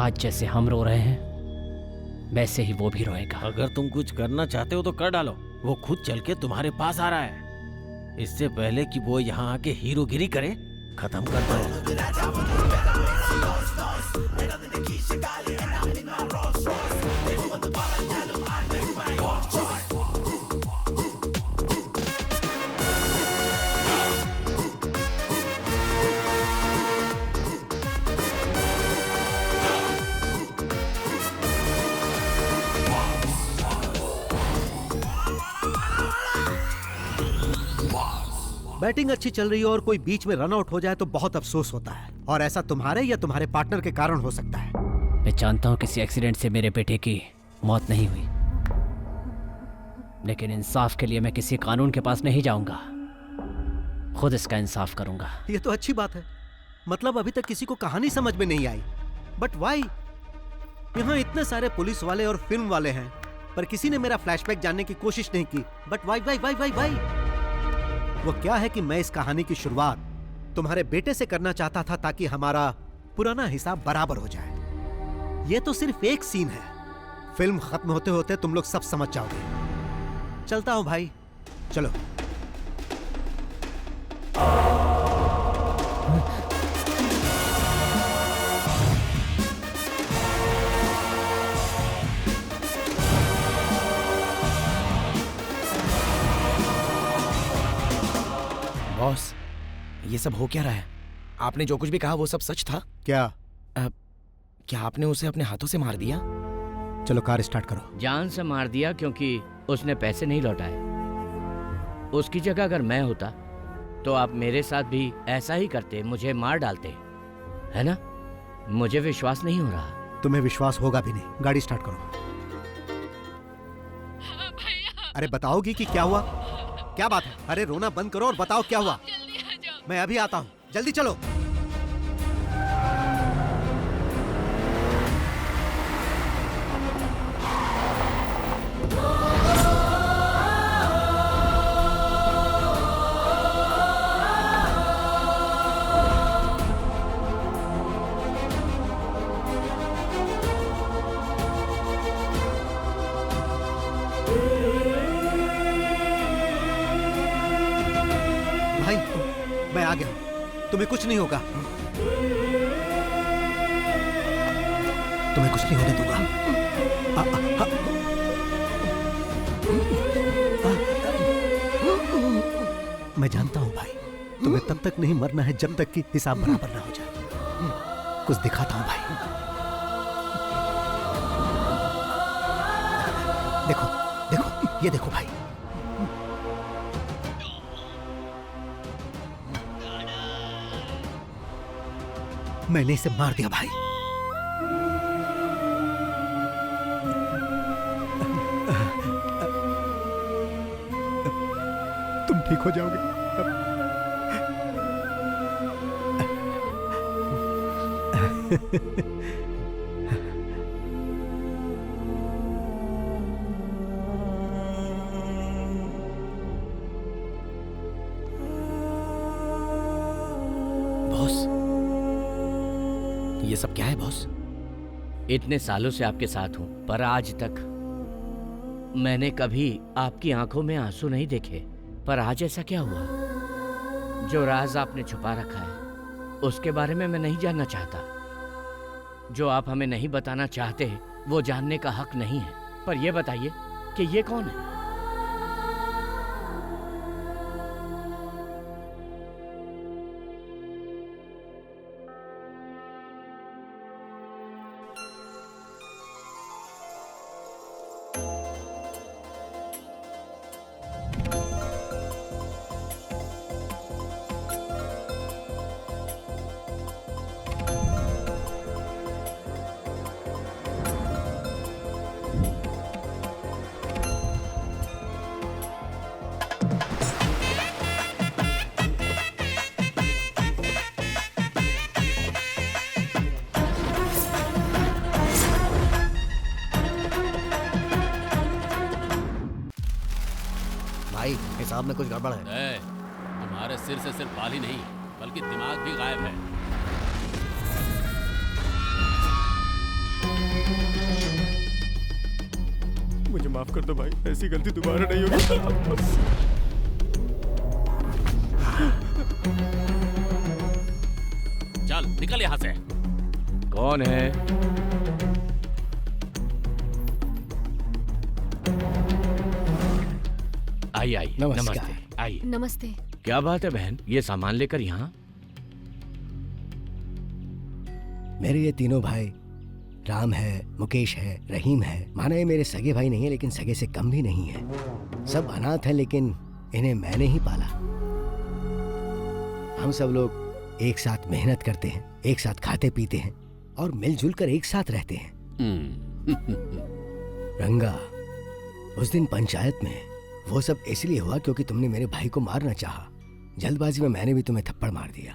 आज जैसे हम रो रहे हैं वैसे ही वो भी रोएगा। अगर तुम कुछ करना चाहते हो तो कर डालो। वो खुद चल के तुम्हारे पास आ रहा है। इससे पहले कि वो यहाँ आके हीरोगिरी करे, खत्म कर दो। बैटिंग अच्छी चल रही हो और कोई बीच में रन आउट हो जाए तो बहुत अफसोस होता है, और ऐसा तुम्हारे या तुम्हारे पार्टनर के कारण हो सकता है। मैं जानता हूँ किसी एक्सीडेंट से मेरे बेटे की मौत नहीं हुई, लेकिन इंसाफ के लिए मैं किसी कानून के पास नहीं जाऊंगा, खुद इसका इंसाफ करूंगा। ये तो अच्छी बात है। मतलब अभी तक किसी को कहानी समझ में नहीं आई, बट वाई? यहाँ इतने सारे पुलिस वाले और फिल्म वाले हैं, पर किसी ने मेरा फ्लैशबैक जानने की कोशिश नहीं की। But why why why why why? वो क्या है कि मैं इस कहानी की शुरुआत तुम्हारे बेटे से करना चाहता था ताकि हमारा पुराना हिसाब बराबर हो जाए। ये तो सिर्फ एक सीन है, फिल्म खत्म होते होते तुम लोग सब समझ जाओगे। चलता हूं भाई, चलो। बॉस, ये सब हो क्या रहा है? आपने जो कुछ भी कहा वो सब सच था? क्या? क्या आपने उसे अपने हाथों से मार दिया? चलो कार स्टार्ट करो। जान से मार दिया क्योंकि उसने पैसे नहीं लौटाए। उसकी जगह अगर मैं होता तो आप मेरे साथ भी ऐसा ही करते, मुझे मार डालते, है ना? मुझे विश्वास नहीं हो रहा। तुम्हें विश्वास होगा भी नहीं। गाड़ी स्टार्ट करो। अरे बताओगी कि क्या हुआ? क्या बात है? अरे रोना बंद करो और बताओ क्या हुआ। मैं अभी आता हूँ, जल्दी चलो। मैं आ गया, तुम्हें कुछ नहीं होगा। तुम्हें कुछ नहीं होने दूंगा। मैं जानता हूं भाई, तुम्हें तब तक नहीं मरना है जब तक कि हिसाब बराबर ना हो जाए। कुछ दिखाता हूं भाई। देखो देखो, ये देखो भाई। मैंने इसे मार दिया भाई। तुम ठीक हो जाओगे। बॉस, ये सब क्या है बॉस? इतने सालों से आपके साथ हूं, पर आज तक मैंने कभी आपकी आंखों में आंसू नहीं देखे। पर आज ऐसा क्या हुआ? जो राज आपने छुपा रखा है उसके बारे में मैं नहीं जानना चाहता। जो आप हमें नहीं बताना चाहते वो जानने का हक नहीं है। पर यह बताइए कि ये कौन है? भाई, हिसाब में कुछ गड़बड़ है। तुम्हारे सिर से सिर्फ बाल ही नहीं बल्कि दिमाग भी गायब है। मुझे माफ कर दो भाई, ऐसी गलती दोबारा नहीं होगी। चल निकल यहाँ से। कौन है? आई आई नमस्कार। आई। नमस्ते। क्या बात है बहन, ये सामान लेकर यहाँ? मेरे ये तीनों भाई, राम है, मुकेश है, रहीम है, माना ये मेरे सगे भाई नहीं है लेकिन सगे से कम भी नहीं है। सब अनाथ हैं लेकिन इन्हें मैंने ही पाला। हम सब लोग एक साथ मेहनत करते हैं, एक साथ खाते पीते हैं और मिलजुल कर एक साथ रहते हैं। रंगा, उस दिन पंचायत में वो सब इसलिए हुआ क्योंकि तुमने मेरे भाई को मारना चाहा। जल्दबाजी में मैंने भी तुम्हें थप्पड़ मार दिया।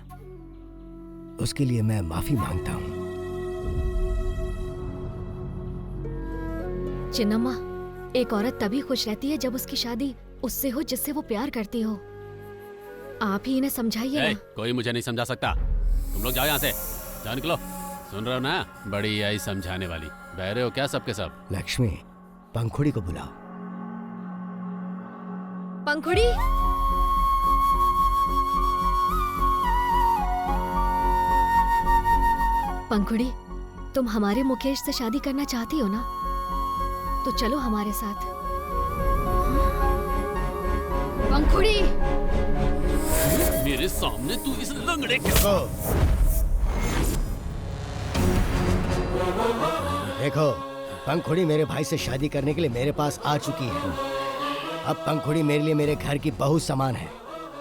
उसके लिए मैं माफी मांगता हूँ। चिन्नम्मा, एक औरत तभी खुश रहती है जब उसकी शादी उससे हो जिससे वो प्यार करती हो। आप ही इन्हें समझाइए ना। कोई मुझे नहीं समझा सकता। तुम लोग जाओ यहाँ से, जाओ निकलो। सुन रहे हो ना, बड़ी आई समझाने वाली। बहरे हो क्या सबके सब? लक्ष्मी, पंखुड़ी को बुलाओ। पंखुड़ी, पंखुड़ी, तुम हमारे मुकेश से शादी करना चाहती हो ना? तो चलो हमारे साथ। पंखुड़ी, मेरे सामने तू इस लंगड़े के देखो, पंखुड़ी मेरे भाई से शादी करने के लिए मेरे पास आ चुकी है। अब पंखुड़ी मेरे लिए मेरे घर की बहू समान है।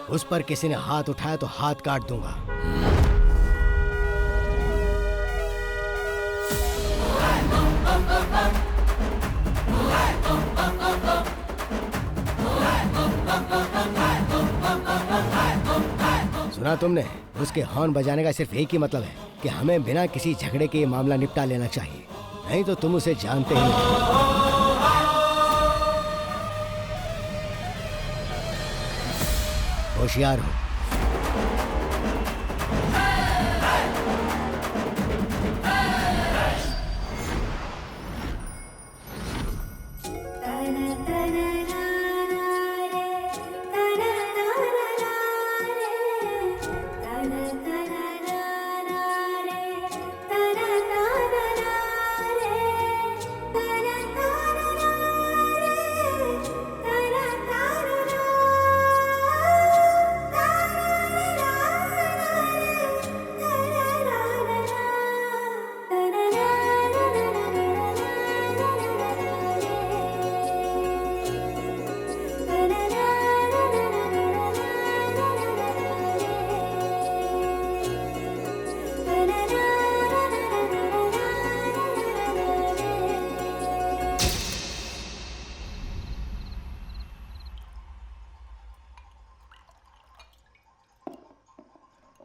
उस पर किसी ने हाथ उठाया तो हाथ काट दूंगा। सुना तुमने? उसके हॉर्न बजाने का सिर्फ एक ही मतलब है कि हमें बिना किसी झगड़े के ये मामला निपटा लेना चाहिए, नहीं तो तुम उसे जानते ही नहीं। होशियार हो।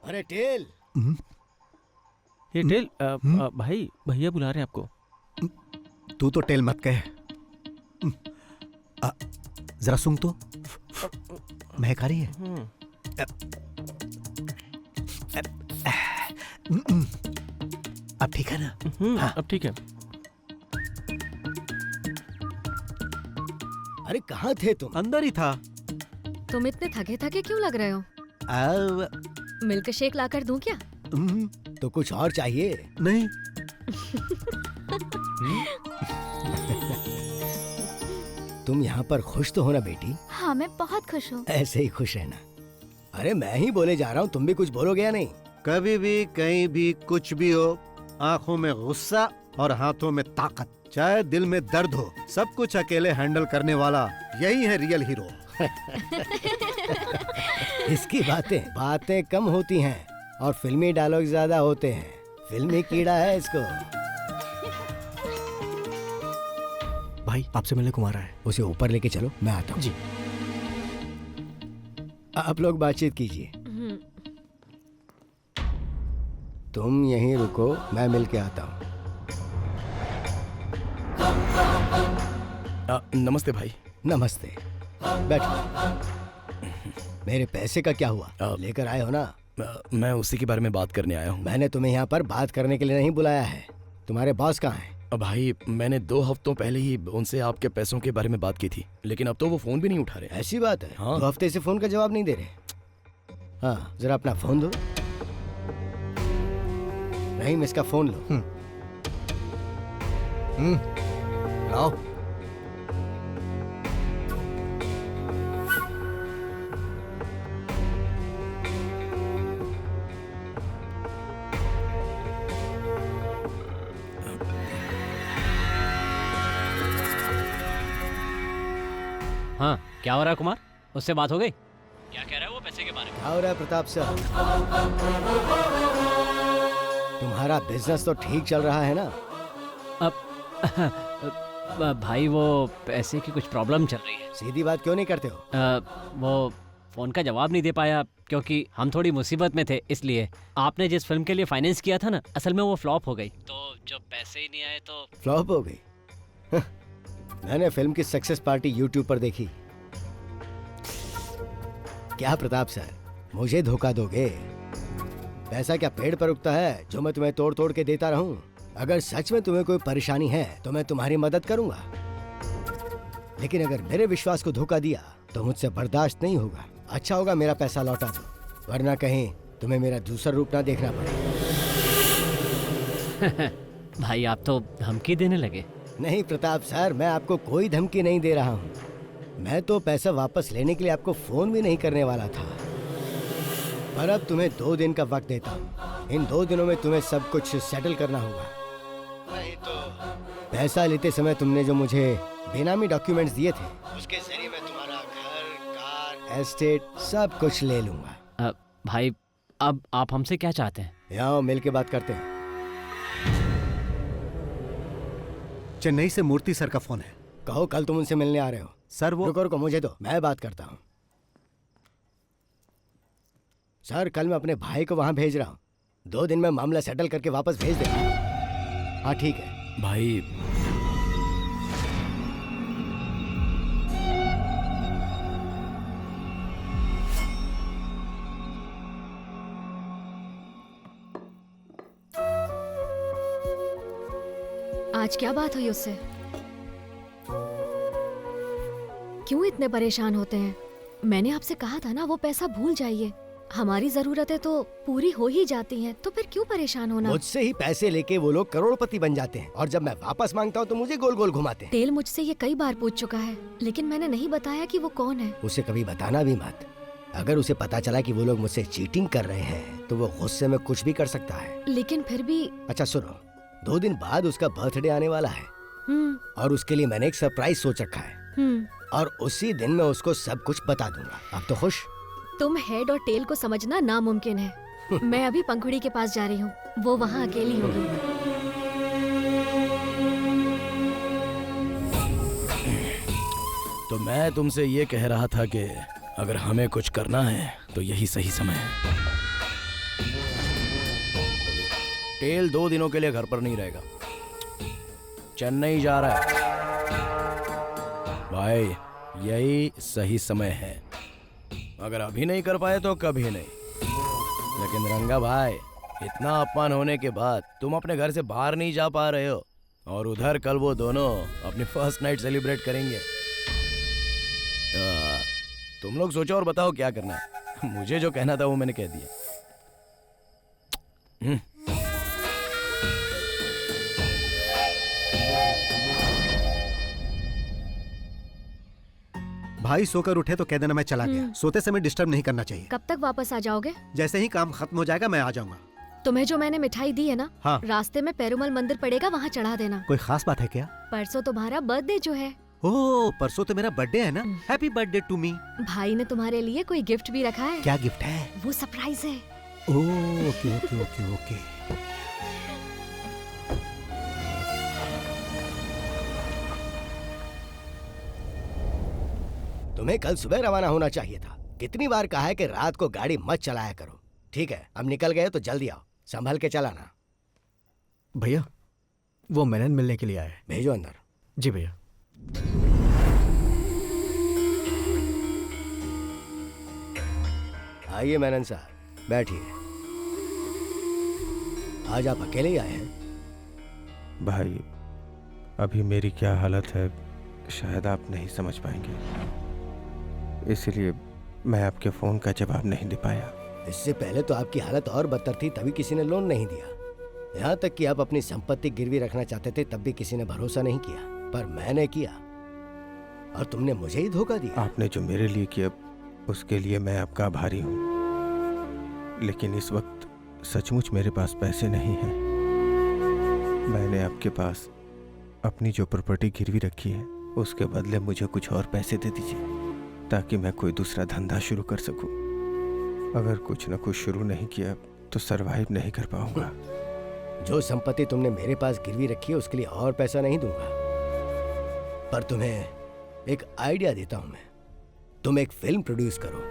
अरे टेल। ये टेल, भाई भैया बुला रहे हैं आपको। तू तो टेल मत कह। जरा सुन तो, महक आ रही है। अब ठीक है ना? हाँ, अब ठीक है। अरे कहाँ थे तुम? अंदर ही था। तुम इतने थके थके क्यों लग रहे हो? मिल्क शेक लाकर दूं क्या? तो कुछ और चाहिए? नहीं। तुम यहाँ पर खुश तो हो ना बेटी? हाँ, मैं बहुत खुश हूँ। ऐसे ही खुश रहना। अरे मैं ही बोले जा रहा हूँ, तुम भी कुछ बोलोगे या नहीं? कभी भी कहीं भी कुछ भी हो, आंखों में गुस्सा और हाथों में ताकत, चाहे दिल में दर्द हो, सब कुछ अकेले हैंडल करने वाला यही है रियल हीरो। इसकी बातें कम होती हैं और फिल्मी डायलॉग ज्यादा होते हैं। फिल्मी कीड़ा है इसको। भाई आपसे मिलने को आ रहा है। उसे ऊपर लेके चलो, मैं आता हूँ। जी। आप लोग बातचीत कीजिए। तुम यहीं रुको, मैं मिल के आता हूँ। नमस्ते भाई। नमस्ते, बैठो। मेरे पैसे का क्या हुआ? लेकर आए हो ना? मैं उसी के बारे में बात करने आया हूँ। मैंने तुम्हें यहाँ पर बात करने के लिए नहीं बुलाया है। तुम्हारे बॉस कहाँ हैं? भाई मैंने 2 हफ्तों पहले ही उनसे आपके पैसों के बारे में बात की थी, लेकिन अब तो वो फोन भी नहीं उठा रहे। ऐसी बात है? हाँ। 2 हफ्ते से फोन का जवाब नहीं दे रहे। हाँ, जरा अपना फोन दो। नहीं, इसका फोन लो। लाओ। हाँ, क्या हो रहा है कुमार? उससे बात हो गई? क्या कह रहा है वो पैसे के बारे में? क्या हो रहा है प्रताप सर? तुम्हारा बिजनेस तो ठीक चल रहा है ना? अब भाई वो पैसे की कुछ प्रॉब्लम चल रही है। सीधी बात क्यों नहीं करते हो? वो फोन का जवाब नहीं दे पाया क्योंकि हम थोड़ी मुसीबत में थे, इसलिए। आपने जिस फिल्म के लिए फाइनेंस किया था ना, असल में वो फ्लॉप हो गई, तो जब पैसे ही नहीं आए तो फ्लॉप हो गई? मैंने फिल्म की सक्सेस पार्टी यूट्यूब पर देखी। क्या प्रताप सर, मुझे धोखा दोगे? पैसा क्या पेड़ पर उगता है जो मैं तुम्हें तोड़ तोड़ के देता रहूं? अगर सच में तुम्हें कोई परेशानी है तो मैं तुम्हारी मदद करूंगा, लेकिन अगर मेरे विश्वास को धोखा दिया तो मुझसे बर्दाश्त नहीं होगा। अच्छा होगा मेरा पैसा लौटा दो, वरना कहीं तुम्हें मेरा दूसरा रूप ना देखना पड़े। भाई आप तो धमकी देने लगे। नहीं प्रताप सर, मैं आपको कोई धमकी नहीं दे रहा हूँ। मैं तो पैसा वापस लेने के लिए आपको फोन भी नहीं करने वाला था, पर अब तुम्हें 2 दिन का वक्त देता हूँ। इन 2 दिनों में तुम्हें सब कुछ सेटल करना होगा, नहीं तो पैसा लेते समय तुमने जो मुझे बेनामी डॉक्यूमेंट्स दिए थे, उसके जरिए मैं तुम्हारा घर, कार, एस्टेट सब कुछ ले लूंगा। भाई अब आप हमसे क्या चाहते हैं? यहाँ मिल के बात करते हैं। चेन्नई से मूर्ति सर का फोन है। कहो कल तुम उनसे मिलने आ रहे हो। सर वो रुको मुझे दो, मैं बात करता हूँ। सर कल मैं अपने भाई को वहां भेज रहा हूँ, 2 दिन में मामला सेटल करके वापस भेज देगा। हाँ ठीक है भाई। आज क्या बात हुई उससे? क्यों इतने परेशान होते हैं? मैंने आपसे कहा था ना वो पैसा भूल जाइए। हमारी जरूरतें तो पूरी हो ही जाती हैं, तो फिर क्यों परेशान होना? मुझसे ही पैसे लेके वो लोग करोड़पति बन जाते हैं, और जब मैं वापस मांगता हूँ तो मुझे गोल गोल घुमाते हैं। टेल मुझसे ये कई बार पूछ चुका है, लेकिन मैंने नहीं बताया कि वो कौन है। उसे कभी बताना भी मत। अगर उसे पता चला कि वो लोग मुझसे चीटिंग कर रहे हैं तो वो गुस्से में कुछ भी कर सकता है। लेकिन फिर भी। अच्छा सुनो, 2 दिन बाद उसका बर्थडे आने वाला है, और उसके लिए मैंने एक सरप्राइज सोच रखा है, और उसी दिन मैं उसको सब कुछ बता दूंगा। आप तो खुश? तुम हेड और टेल को समझना नामुमकिन है। मैं अभी पंखुड़ी के पास जा रही हूँ, वो वहाँ अकेली होगी। तो मैं तुमसे ये कह रहा था कि अगर हमें कुछ करना है तो यही सही समय है। टेल 2 दिनों के लिए घर पर नहीं रहेगा, चेन्नई जा रहा है। भाई यही सही समय है। अगर अभी नहीं कर पाए तो कभी नहीं। लेकिन रंगा भाई, इतना अपमान होने के बाद तुम अपने घर से बाहर नहीं जा पा रहे हो, और उधर कल वो दोनों अपनी फर्स्ट नाइट सेलिब्रेट करेंगे। तुम लोग सोचो और बताओ क्या करना है। मुझे जो कहना था वो मैंने कह दिया। भाई सोकर उठे तो कह देना मैं चला गया। सोते समय डिस्टर्ब नहीं करना चाहिए। कब तक वापस आ जाओगे? जैसे ही काम खत्म हो जाएगा मैं आ जाऊंगा। तुम्हें जो मैंने मिठाई दी है ना, हाँ। रास्ते में पेरुमल मंदिर पड़ेगा, वहाँ चढ़ा देना। कोई खास बात है क्या? परसों तुम्हारा बर्थडे जो है। ओह, परसों तो मेरा बर्थडे है ना। Happy birthday to me. भाई ने तुम्हारे लिए कोई गिफ्ट भी रखा है। क्या गिफ्ट है? वो सरप्राइज है। ओह, ओके ओके ओके ओके। तुम्हें कल सुबह रवाना होना चाहिए था। कितनी बार कहा है कि रात को गाड़ी मत चलाया करो। ठीक है, अब निकल गए तो जल्दी आओ, संभल के चलाना। भैया वो मेनन मिलने के लिए आए। भेजो अंदर। जी भैया। आइए मेनन साहब, बैठिए। आज आप अकेले ही आए हैं? भाई अभी मेरी क्या हालत है शायद आप नहीं समझ पाएंगे, इसलिए मैं आपके फ़ोन का जवाब नहीं दे पाया। इससे पहले तो आपकी हालत और बदतर थी, तभी किसी ने लोन नहीं दिया। यहाँ तक कि आप अपनी संपत्ति गिरवी रखना चाहते थे, तब भी किसी ने भरोसा नहीं किया, पर मैंने किया और तुमने मुझे ही धोखा दिया। आपने जो मेरे लिए किया उसके लिए मैं आपका आभारी हूँ, लेकिन इस वक्त सचमुच मेरे पास पैसे नहीं हैं। मैंने आपके पास अपनी जो प्रॉपर्टी गिरवी रखी है उसके बदले मुझे कुछ और पैसे दे दीजिए, ताकि मैं कोई दूसरा धंधा शुरू कर सकूं। अगर कुछ न कुछ शुरू नहीं किया तो सरवाइव नहीं कर पाऊंगा। जो संपत्ति तुमने मेरे पास गिरवी रखी है उसके लिए और पैसा नहीं दूंगा, पर तुम्हें एक आइडिया देता हूं मैं। तुम एक फिल्म प्रोड्यूस करो,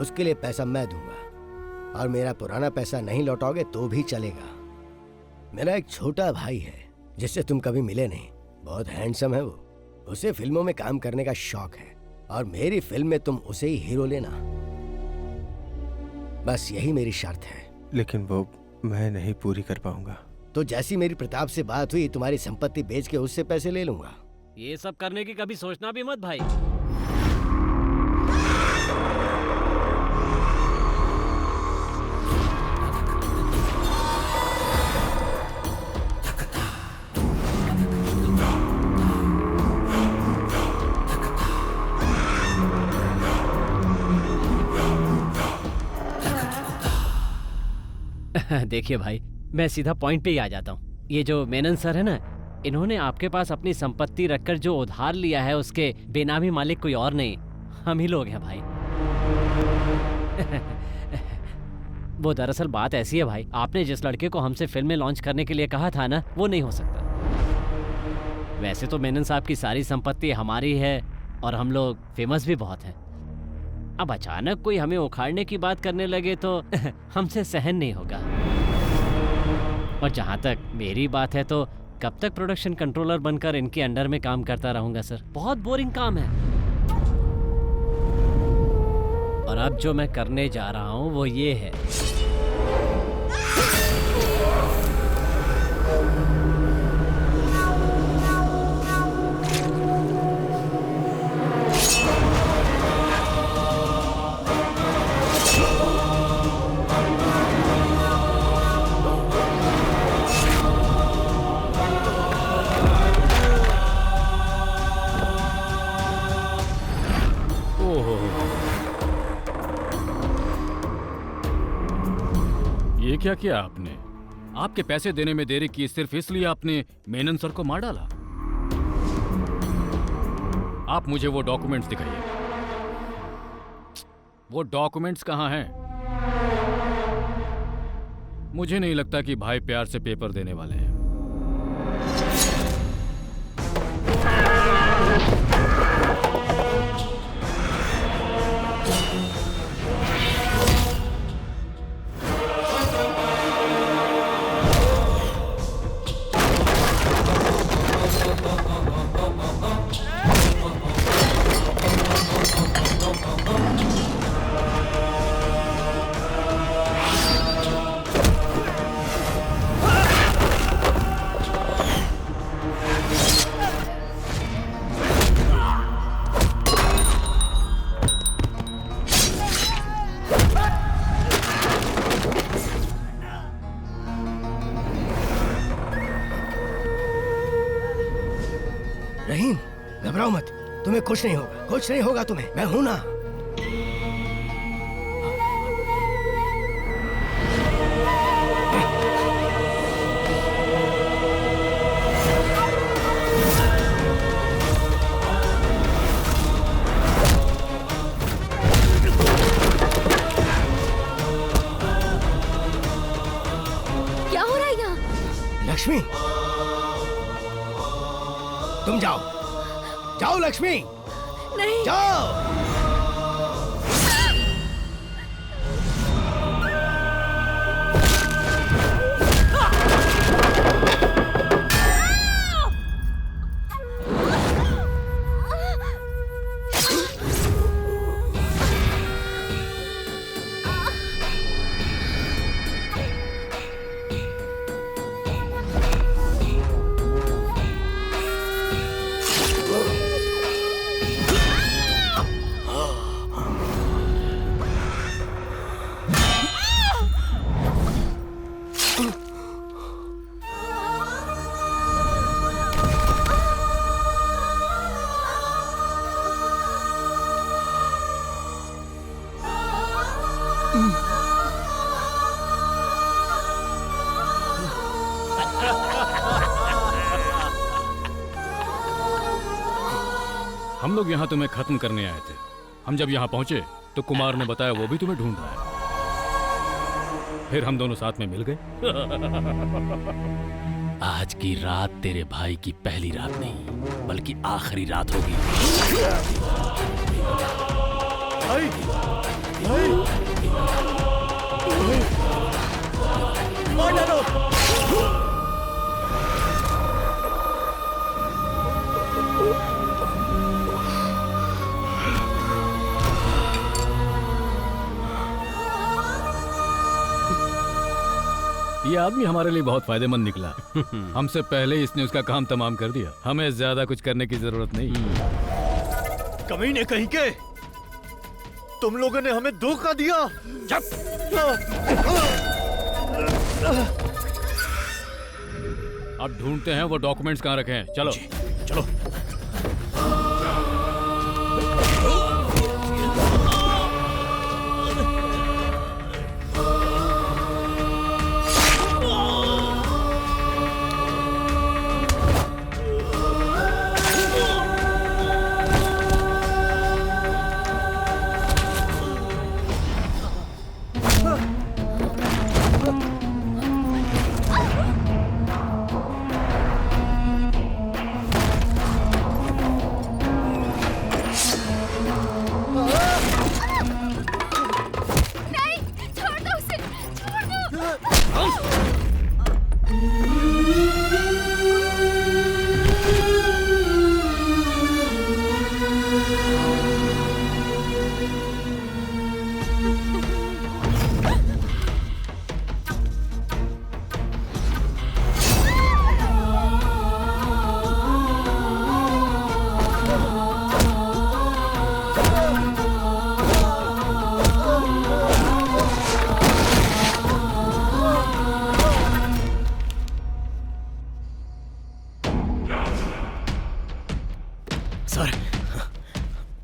उसके लिए पैसा मैं दूंगा, और मेरा पुराना पैसा नहीं लौटाओगे तो भी चलेगा। मेरा एक छोटा भाई है जिससे तुम कभी मिले नहीं, बहुत हैंडसम है वो, उसे फिल्मों में काम करने का शौक है, और मेरी फिल्म में तुम उसे ही हीरो लेना। बस यही मेरी शर्त है। लेकिन वो मैं नहीं पूरी कर पाऊंगा। तो जैसी मेरी प्रताप से बात हुई, तुम्हारी संपत्ति बेच के उससे पैसे ले लूंगा। ये सब करने की कभी सोचना भी मत भाई। देखिए भाई, मैं सीधा पॉइंट पे ही आ जाता हूँ। ये जो मेनन सर है ना, इन्होंने आपके पास अपनी संपत्ति रखकर जो उधार लिया है उसके बेनामी मालिक कोई और नहीं, हम ही लोग हैं भाई। वो दरअसल बात ऐसी है भाई, आपने जिस लड़के को हमसे फिल्म में लॉन्च करने के लिए कहा था ना, वो नहीं हो सकता। वैसे तो मेनन साहब की सारी संपत्ति हमारी है और हम लोग फेमस भी बहुत हैं। अब अचानक कोई हमें उखाड़ने की बात करने लगे तो हमसे सहन नहीं होगा। और जहां तक मेरी बात है तो कब तक प्रोडक्शन कंट्रोलर बनकर इनके अंडर में काम करता रहूंगा सर, बहुत बोरिंग काम है। और अब जो मैं करने जा रहा हूं वो ये है, ये क्या किया आपने? आपके पैसे देने में देरी की सिर्फ इसलिए आपने मेनन सर को मार डाला? आप मुझे वो डॉक्यूमेंट्स दिखाइए। वो डॉक्यूमेंट्स कहाँ हैं? मुझे नहीं लगता कि भाई प्यार से पेपर देने वाले हैं। रहीम, घबराओ मत, तुम्हें कुछ नहीं होगा, कुछ नहीं होगा तुम्हें, मैं हूं ना। क्या हो रहा है यहाँ? लक्ष्मी, तुम जाओ, जाओ लक्ष्मी, नहीं जाओ। हम लोग यहाँ तुम्हें खत्म करने आए थे। हम जब यहाँ पहुंचे तो कुमार ने बताया वो भी तुम्हें ढूंढ रहा है। फिर हम दोनों साथ में मिल गए। आज की रात तेरे भाई की पहली रात नहीं बल्कि आखिरी रात होगी। ये आदमी हमारे लिए बहुत फायदेमंद निकला। हमसे पहले इसने उसका काम तमाम कर दिया। हमें ज्यादा कुछ करने की जरूरत नहीं। कमीने कहीं के, तुम लोगों ने हमें धोखा दिया। अब ढूंढते हैं वो डॉक्यूमेंट्स कहाँ रखे हैं। चलो चलो।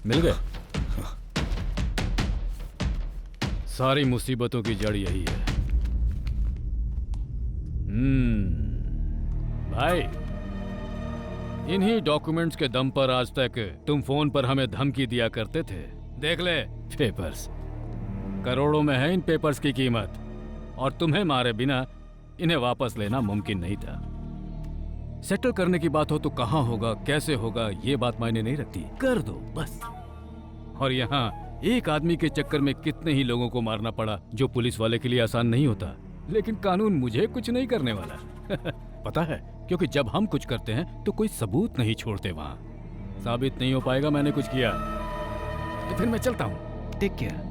मिल गए। सारी मुसीबतों की जड़ यही है। भाई, इन्हीं डॉक्यूमेंट्स के दम पर आज तक तुम फोन पर हमें धमकी दिया करते थे। देख ले पेपर्स, करोड़ों में है इन पेपर्स की कीमत, और तुम्हें मारे बिना इन्हें वापस लेना मुमकिन नहीं था। सेटल करने की बात हो तो कहां होगा, कैसे होगा, ये बात मायने नहीं रखती, कर दो बस। और यहाँ एक आदमी के चक्कर में कितने ही लोगों को मारना पड़ा, जो पुलिस वाले के लिए आसान नहीं होता। लेकिन कानून मुझे कुछ नहीं करने वाला। पता है, क्योंकि जब हम कुछ करते हैं तो कोई सबूत नहीं छोड़ते। वहां साबित नहीं हो पाएगा मैंने कुछ किया, तो फिर मैं चलता हूँ। Take care.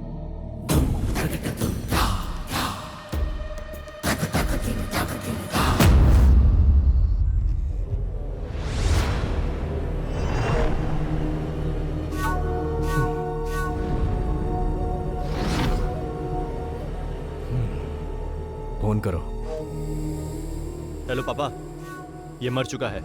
फोन करो। हेलो पापा, ये मर चुका है।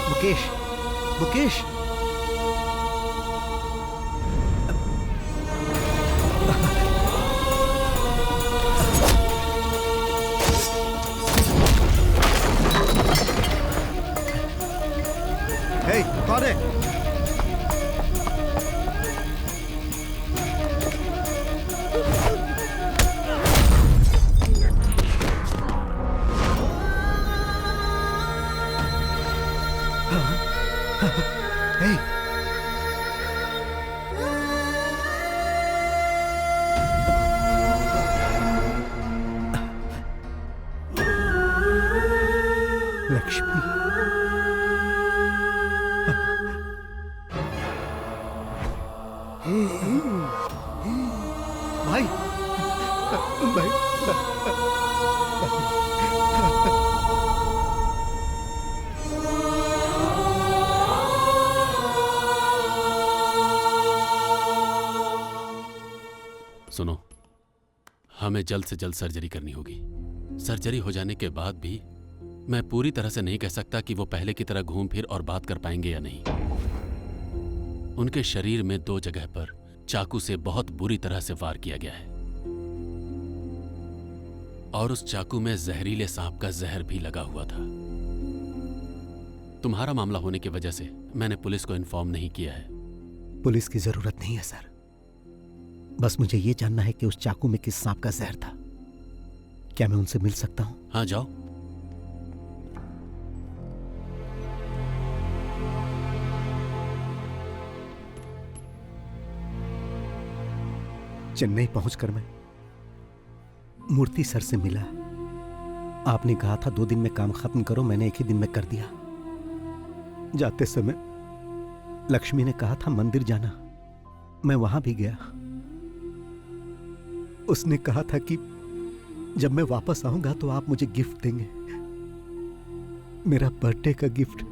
मुकेश, मुकेश, कौन है? लक्ष्मी, भाई, भाई, हमें जल्द से जल्द सर्जरी करनी होगी। सर्जरी हो जाने के बाद भी मैं पूरी तरह से नहीं कह सकता कि वो पहले की तरह घूम फिर और बात कर पाएंगे या नहीं। उनके शरीर में 2 जगह पर चाकू से बहुत बुरी तरह से वार किया गया है और उस चाकू में जहरीले सांप का जहर भी लगा हुआ था। तुम्हारा मामला होने की वजह से मैंने पुलिस को इन्फॉर्म नहीं किया है। पुलिस की जरूरत नहीं है सर, बस मुझे ये जानना है कि उस चाकू में किस सांप का जहर था। क्या मैं उनसे मिल सकता हूं? हाँ, जाओ। चेन्नई पहुंचकर मैं मूर्ति सर से मिला। आपने कहा था 2 दिन में काम खत्म करो, मैंने 1 ही दिन में कर दिया। जाते समय लक्ष्मी ने कहा था मंदिर जाना, मैं वहां भी गया। उसने कहा था कि जब मैं वापस आऊंगा तो आप मुझे गिफ्ट देंगे, मेरा बर्थडे का गिफ्ट।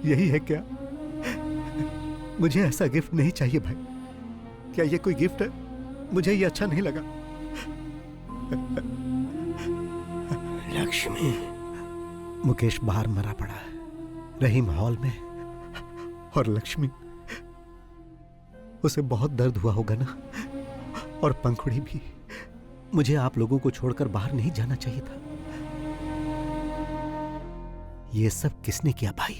यही है क्या? मुझे ऐसा गिफ्ट नहीं चाहिए भाई। क्या ये कोई गिफ्ट है? मुझे ये अच्छा नहीं लगा। लक्ष्मी। मुकेश बाहर मरा पड़ा है, रहीम हॉल में, और लक्ष्मी, उसे बहुत दर्द हुआ होगा ना, और पंखुड़ी भी। मुझे आप लोगों को छोड़कर बाहर नहीं जाना चाहिए था। ये सब किसने किया भाई?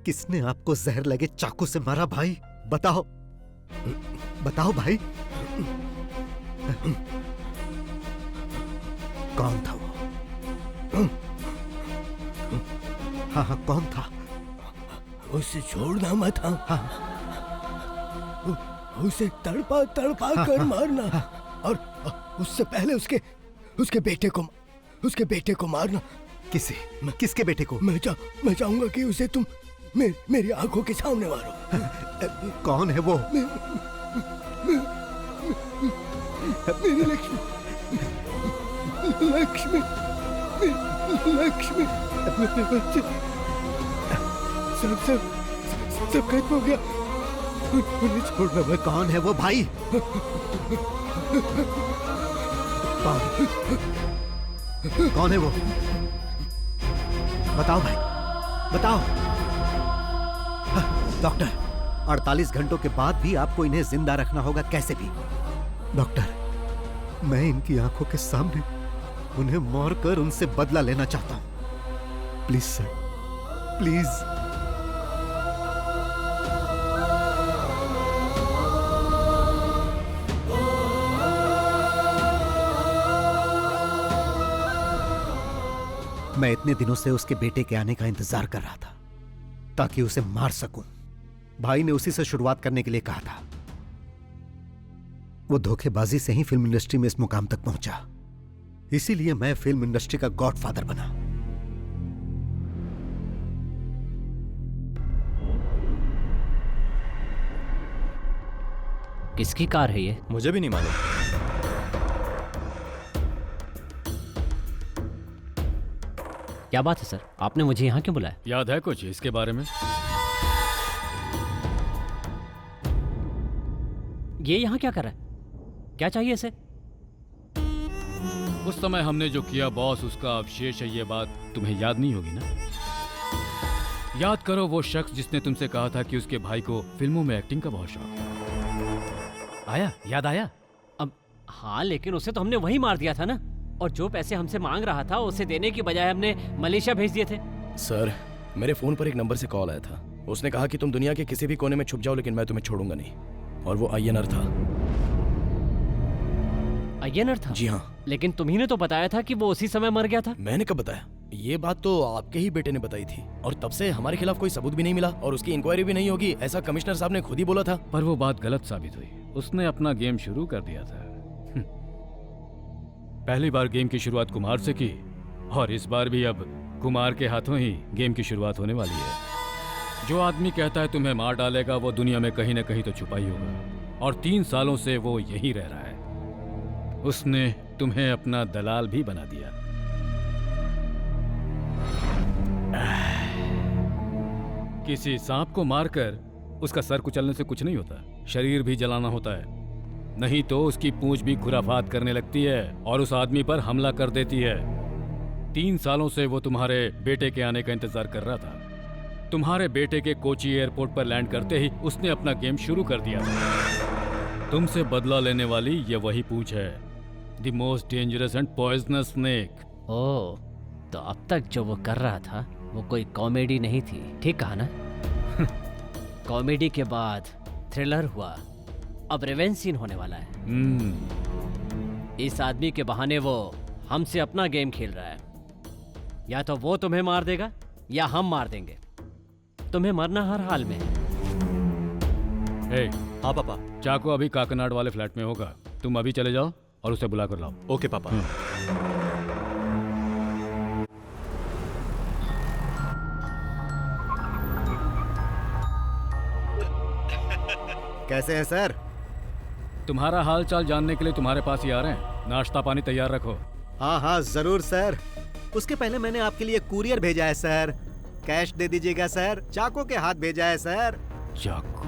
किसने आपको जहर लगे चाकू से मारा भाई? बताओ, बताओ भाई। कौन था वो? हाँ हाँ, कौन था? उसे छोड़ना मत। हाँ, उसे तड़पा तड़पा कर मारना, और उससे पहले उसके बेटे को मारना। किसके बेटे को? मैं चाहूंगा कि उसे तुम मेरी आंखों के सामने मारो। कौन है वो? मेरी लक्ष्मी, लक्ष्मी, लक्ष्मी, मेरे बच्चे। सब खत्म हो गया, उन्हें छोड़ना मत। कौन है वो भाई? कौन है वो? बताओ भाई, बताओ। डॉक्टर, 48 घंटों के बाद भी आपको इन्हें जिंदा रखना होगा, कैसे भी। डॉक्टर, मैं इनकी आंखों के सामने उन्हें मारकर उनसे बदला लेना चाहता हूं। Please sir, please. मैं इतने दिनों से उसके बेटे के आने का इंतजार कर रहा था ताकि उसे मार सकूं। भाई ने उसी से शुरुआत करने के लिए कहा था। वो धोखेबाजी से ही फिल्म इंडस्ट्री में इस मुकाम तक पहुंचा, इसीलिए मैं फिल्म इंडस्ट्री का गॉडफादर बना। किसकी कार है ये? मुझे भी नहीं मालूम। क्या बात है सर, आपने मुझे यहाँ क्यों बुलाया? याद है कुछ इसके बारे में? ये यहाँ क्या कर रहा है? क्या चाहिए इसे? उस समय हमने जो किया बॉस, उसका अवशेष है। ये बात तुम्हें याद नहीं होगी ना? याद करो वो शख्स जिसने तुमसे कहा था कि उसके भाई को फिल्मों में एक्टिंग का बहुत शौक। आया? याद आया? अब हाँ, लेकिन उसे तो हमने वही मार दिया था ना, और जो पैसे हमसे मांग रहा था उसे देने की बजाय हमने मलेशिया भेज दिए थे। सर, मेरे फोन पर एक नंबर से कॉल आया था। उसने कहा कि तुम दुनिया के किसी भी कोने में छुप जाओ, लेकिन मैं तुम्हें छोड़ूंगा नहीं। और वो अय्यनर था। अय्यनर था? जी हाँ। लेकिन तुम्ही ने तो बताया था कि वो उसी समय मर गया था। मैंने कब बताया? ये बात तो आपके ही बेटे ने बताई थी, और तब से हमारे खिलाफ कोई सबूत भी नहीं मिला और उसकी इंक्वायरी भी नहीं होगी, ऐसा कमिश्नर साहब ने खुद ही बोला था। पर वो बात गलत साबित हुई। उसने अपना गेम शुरू कर दिया था। पहली बार गेम की शुरुआत कुमार से की, और इस बार भी अब कुमार के हाथों ही गेम की शुरुआत होने वाली है। जो आदमी कहता है तुम्हें मार डालेगा, वो दुनिया में कहीं न कहीं तो छुपा ही होगा, और 3 सालों से वो यहीं रह रहा है। उसने तुम्हें अपना दलाल भी बना दिया। किसी सांप को मारकर उसका सर कुचलने से कुछ नहीं होता, शरीर भी जलाना होता है। नहीं तो उसकी पूंछ भी खुराफात करने लगती है और उस आदमी पर हमला कर देती है। 3 सालों से वो तुम्हारे बेटे के आने का इंतजार कर रहा था। तुम्हारे बेटे के कोची एयरपोर्ट पर लैंड करते ही उसने अपना गेम शुरू कर दिया था। तुमसे बदला लेने वाली ये वही पूंछ है, the most dangerous and poisonous snake. Oh, तो अब तक जो वो कर रहा था वो कोई कॉमेडी नहीं थी, ठीक कहा ना? कॉमेडी के बाद थ्रिलर हुआ, अब रिवेंज सीन होने वाला है। इस आदमी के बहाने वो हमसे अपना गेम खेल रहा है। या तो वो तुम्हें मार देगा या हम मार देंगे। तुम्हें मरना हर हाल में है। हाँ पापा, चाको अभी काकनाड वाले फ्लैट में होगा। तुम अभी चले जाओ और उसे बुला कर लाओ। ओके पापा। कैसे हैं सर? तुम्हारा हाल चाल जानने के लिए तुम्हारे पास ही आ रहे हैं। नाश्ता पानी तैयार रखो। हाँ हाँ जरूर सर। उसके पहले मैंने आपके लिए कुरियर भेजा है सर। कैश दे दीजिएगा सर। चाको के हाथ भेजा है सर। चाको?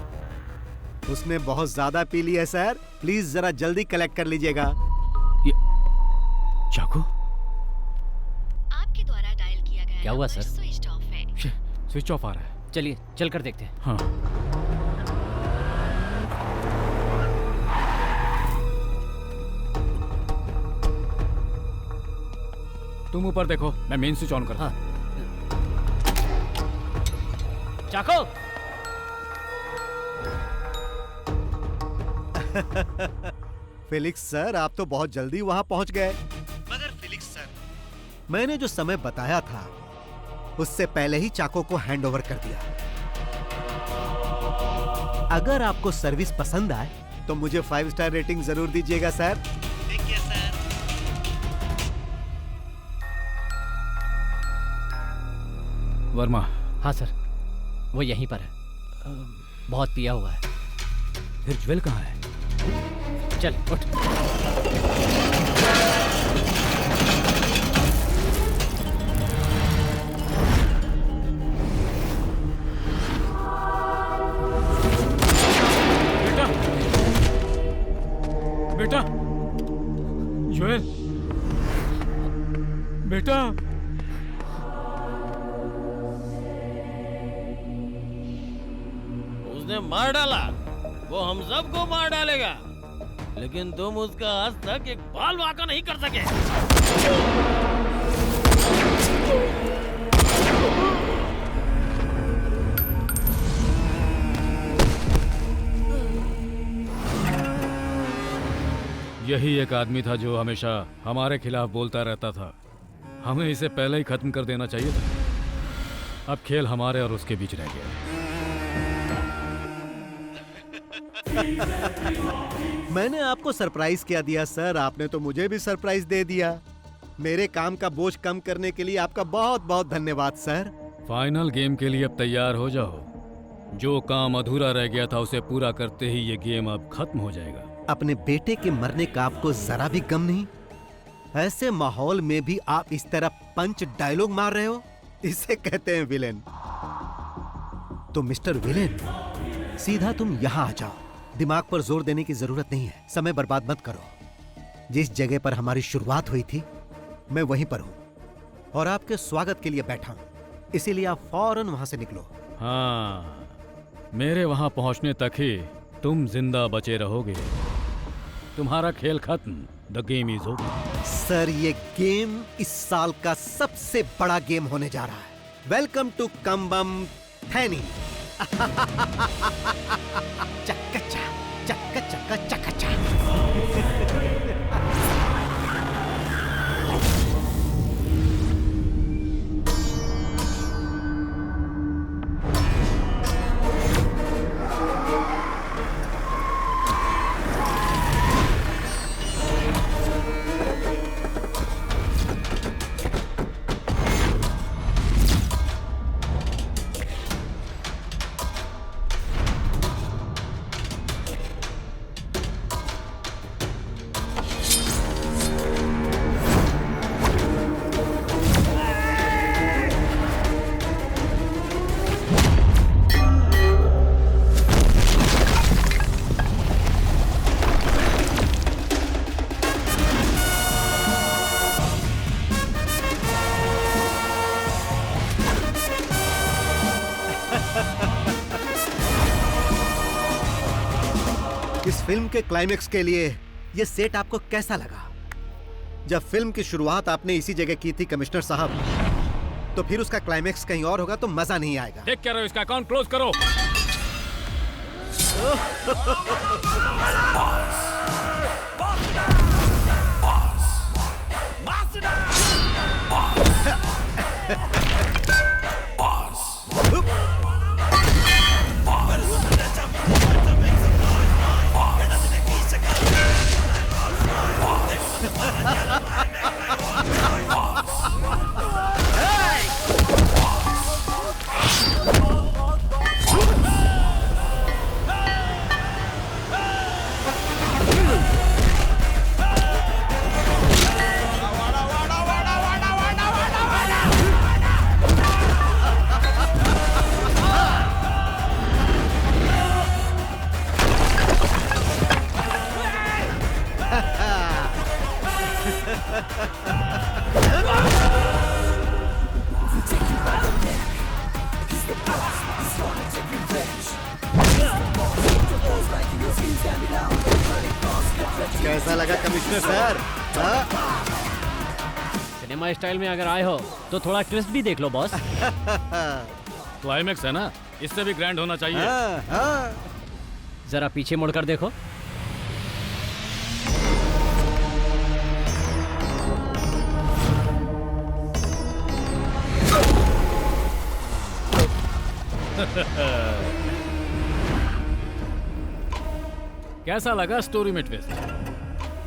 उसने बहुत ज्यादा पी लिया है सर, प्लीज जरा जल्दी कलेक्ट कर लीजिएगा। चाको? आपके द्वारा डायल किया गया क्या हुआ नंबर सर? स्विच ऑफ है। स्विच ऑफ आ रहा है। चलिए चल कर देखते हैं। हाँ। तुम ऊपर देखो, मैं मेन स्विच ऑन करता हूं। चाको! फिलिक्स सर, आप तो बहुत जल्दी वहां पहुंच गए। मगर फिलिक्स सर, मैंने जो समय बताया था उससे पहले ही चाको को हैंडओवर कर दिया। अगर आपको सर्विस पसंद आए तो मुझे 5 स्टार रेटिंग जरूर दीजिएगा सर। देखिए सर। वर्मा। हाँ सर, वो यहीं पर है। बहुत पिया हुआ है। फिर ज्वेल कहाँ है? चल उठ। बेटा, ज्वेल, बेटा। उसने मार डाला, वो हम सबको मार डालेगा, लेकिन तुम उसका आज तक एक बाल वाका नहीं कर सके। यही एक आदमी था जो हमेशा हमारे खिलाफ बोलता रहता था। हमें इसे पहले ही खत्म कर देना चाहिए था। अब खेल हमारे और उसके बीच रह गया। मैंने आपको सरप्राइज क्या दिया सर, आपने तो मुझे भी सरप्राइज दे दिया। मेरे काम का बोझ कम करने के लिए आपका बहुत बहुत धन्यवाद सर। फाइनल गेम के लिए अब तैयार हो जाओ। जो काम अधूरा रह गया था उसे पूरा करते ही ये गेम अब खत्म हो जाएगा। अपने बेटे के मरने का आपको जरा भी गम नहीं? ऐसे माहौल में भी आप इस तरह पंच डायलॉग मार रहे हो, इसे कहते हैं विलेन। तो मिस्टर विलेन, सीधा तुम यहां आ जाओ। दिमाग पर जोर देने की जरूरत नहीं है। समय बर्बाद मत करो। जिस जगह पर हमारी शुरुआत हुई थी मैं वहीं पर हूं और आपके स्वागत के लिए बैठा हूं, इसीलिए आप फौरन वहां से निकलो। हाँ, मेरे वहां पहुंचने तक ही तुम जिंदा बचे रहोगे। तुम्हारा खेल खत्म। The game is over. Sir, ये गेम इस साल का सबसे बड़ा गेम होने जा रहा है। Welcome to Cumbum Theni. चक्का चक्का चक्का चक्का चक्का। फिल्म के क्लाइमेक्स के लिए ये सेट आपको कैसा लगा? जब फिल्म की शुरुआत आपने इसी जगह की थी कमिश्नर साहब, तो फिर उसका क्लाइमेक्स कहीं और होगा तो मजा नहीं आएगा। देख क्या रहे हो, इसका अकाउंट क्लोज करो। कैसा लगा कमिश्नर सर? सिनेमा स्टाइल में अगर आए हो तो थोड़ा ट्विस्ट भी देख लो बॉस। क्लाइमेक्स है ना, इससे भी ग्रैंड होना चाहिए। जरा पीछे मुड़कर देखो। कैसा लगा स्टोरी में ट्विस्ट?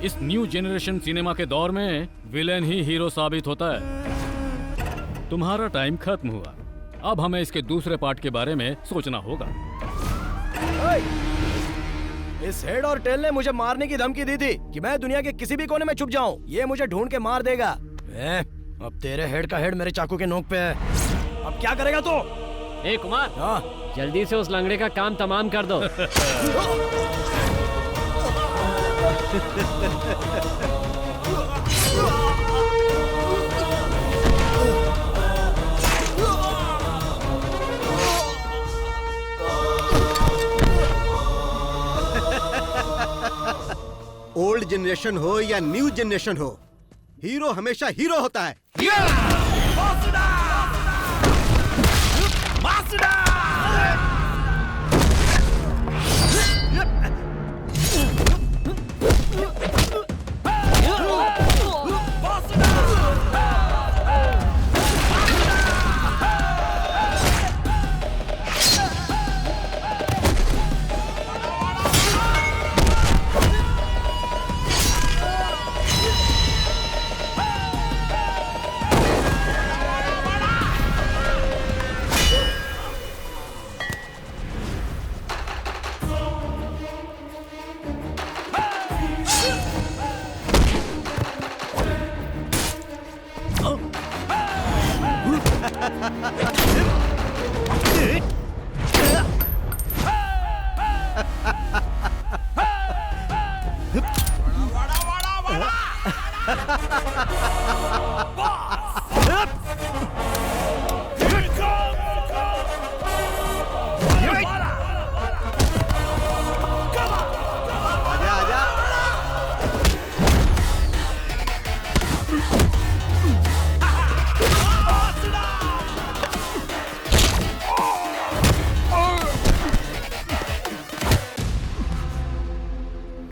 इस न्यू जनरेशन सिनेमा के दौर में विलेन ही हीरो साबित होता है। तुम्हारा टाइम खत्म हुआ, अब हमें इसके दूसरे पार्ट के बारे में सोचना होगा। इस हेड और टेल ने मुझे मारने की धमकी दी थी कि मैं दुनिया के किसी भी कोने में छुप जाऊं, ये मुझे ढूंढ के मार देगा। अब तेरे हेड का हेड मेरे चाकू के नोक पे है, अब क्या करेगा तू? ए कुमार, जल्दी से उस लंगड़े का काम तमाम कर दो। ओल्ड जनरेशन हो या न्यू जनरेशन हो, हीरो हमेशा हीरो होता है।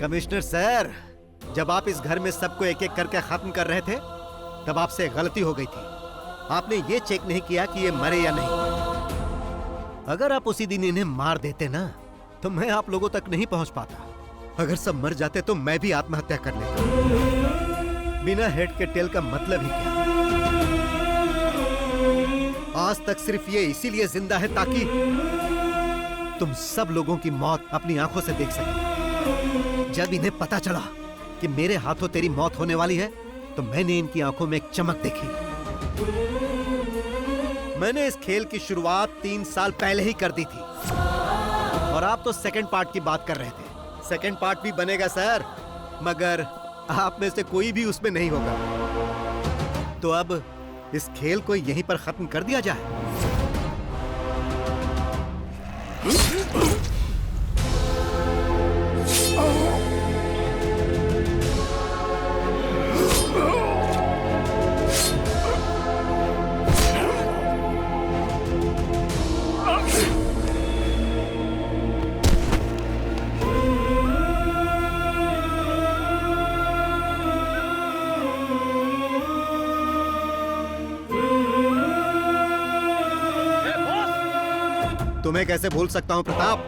कमिश्नर सर, जब आप इस घर में सबको एक एक करके खत्म कर रहे थे, तब आपसे गलती हो गई थी। आपने ये चेक नहीं किया कि ये मरे या नहीं। अगर आप उसी दिन इन्हें मार देते ना, तो मैं आप लोगों तक नहीं पहुंच पाता। अगर सब मर जाते तो मैं भी आत्महत्या कर लेता। बिना हेड के टेल का मतलब ही क्या? आज तक सिर्फ ये इसीलिए जिंदा है ताकि तुम सब लोगों की मौत अपनी आंखों से देख सके। जब इन्हें पता चला कि मेरे हाथों तेरी मौत होने वाली है, तो मैंने इनकी आंखों में एक चमक देखी। मैंने इस खेल की शुरुआत 3 साल पहले ही कर दी थी, और आप तो सेकंड पार्ट की बात कर रहे थे। सेकंड पार्ट भी बनेगा सर, मगर आप में से कोई भी उसमें नहीं होगा। तो अब इस खेल को यहीं पर खत्म कर दिया जाए। Oh तुम्हें कैसे भूल सकता हूँ प्रताप?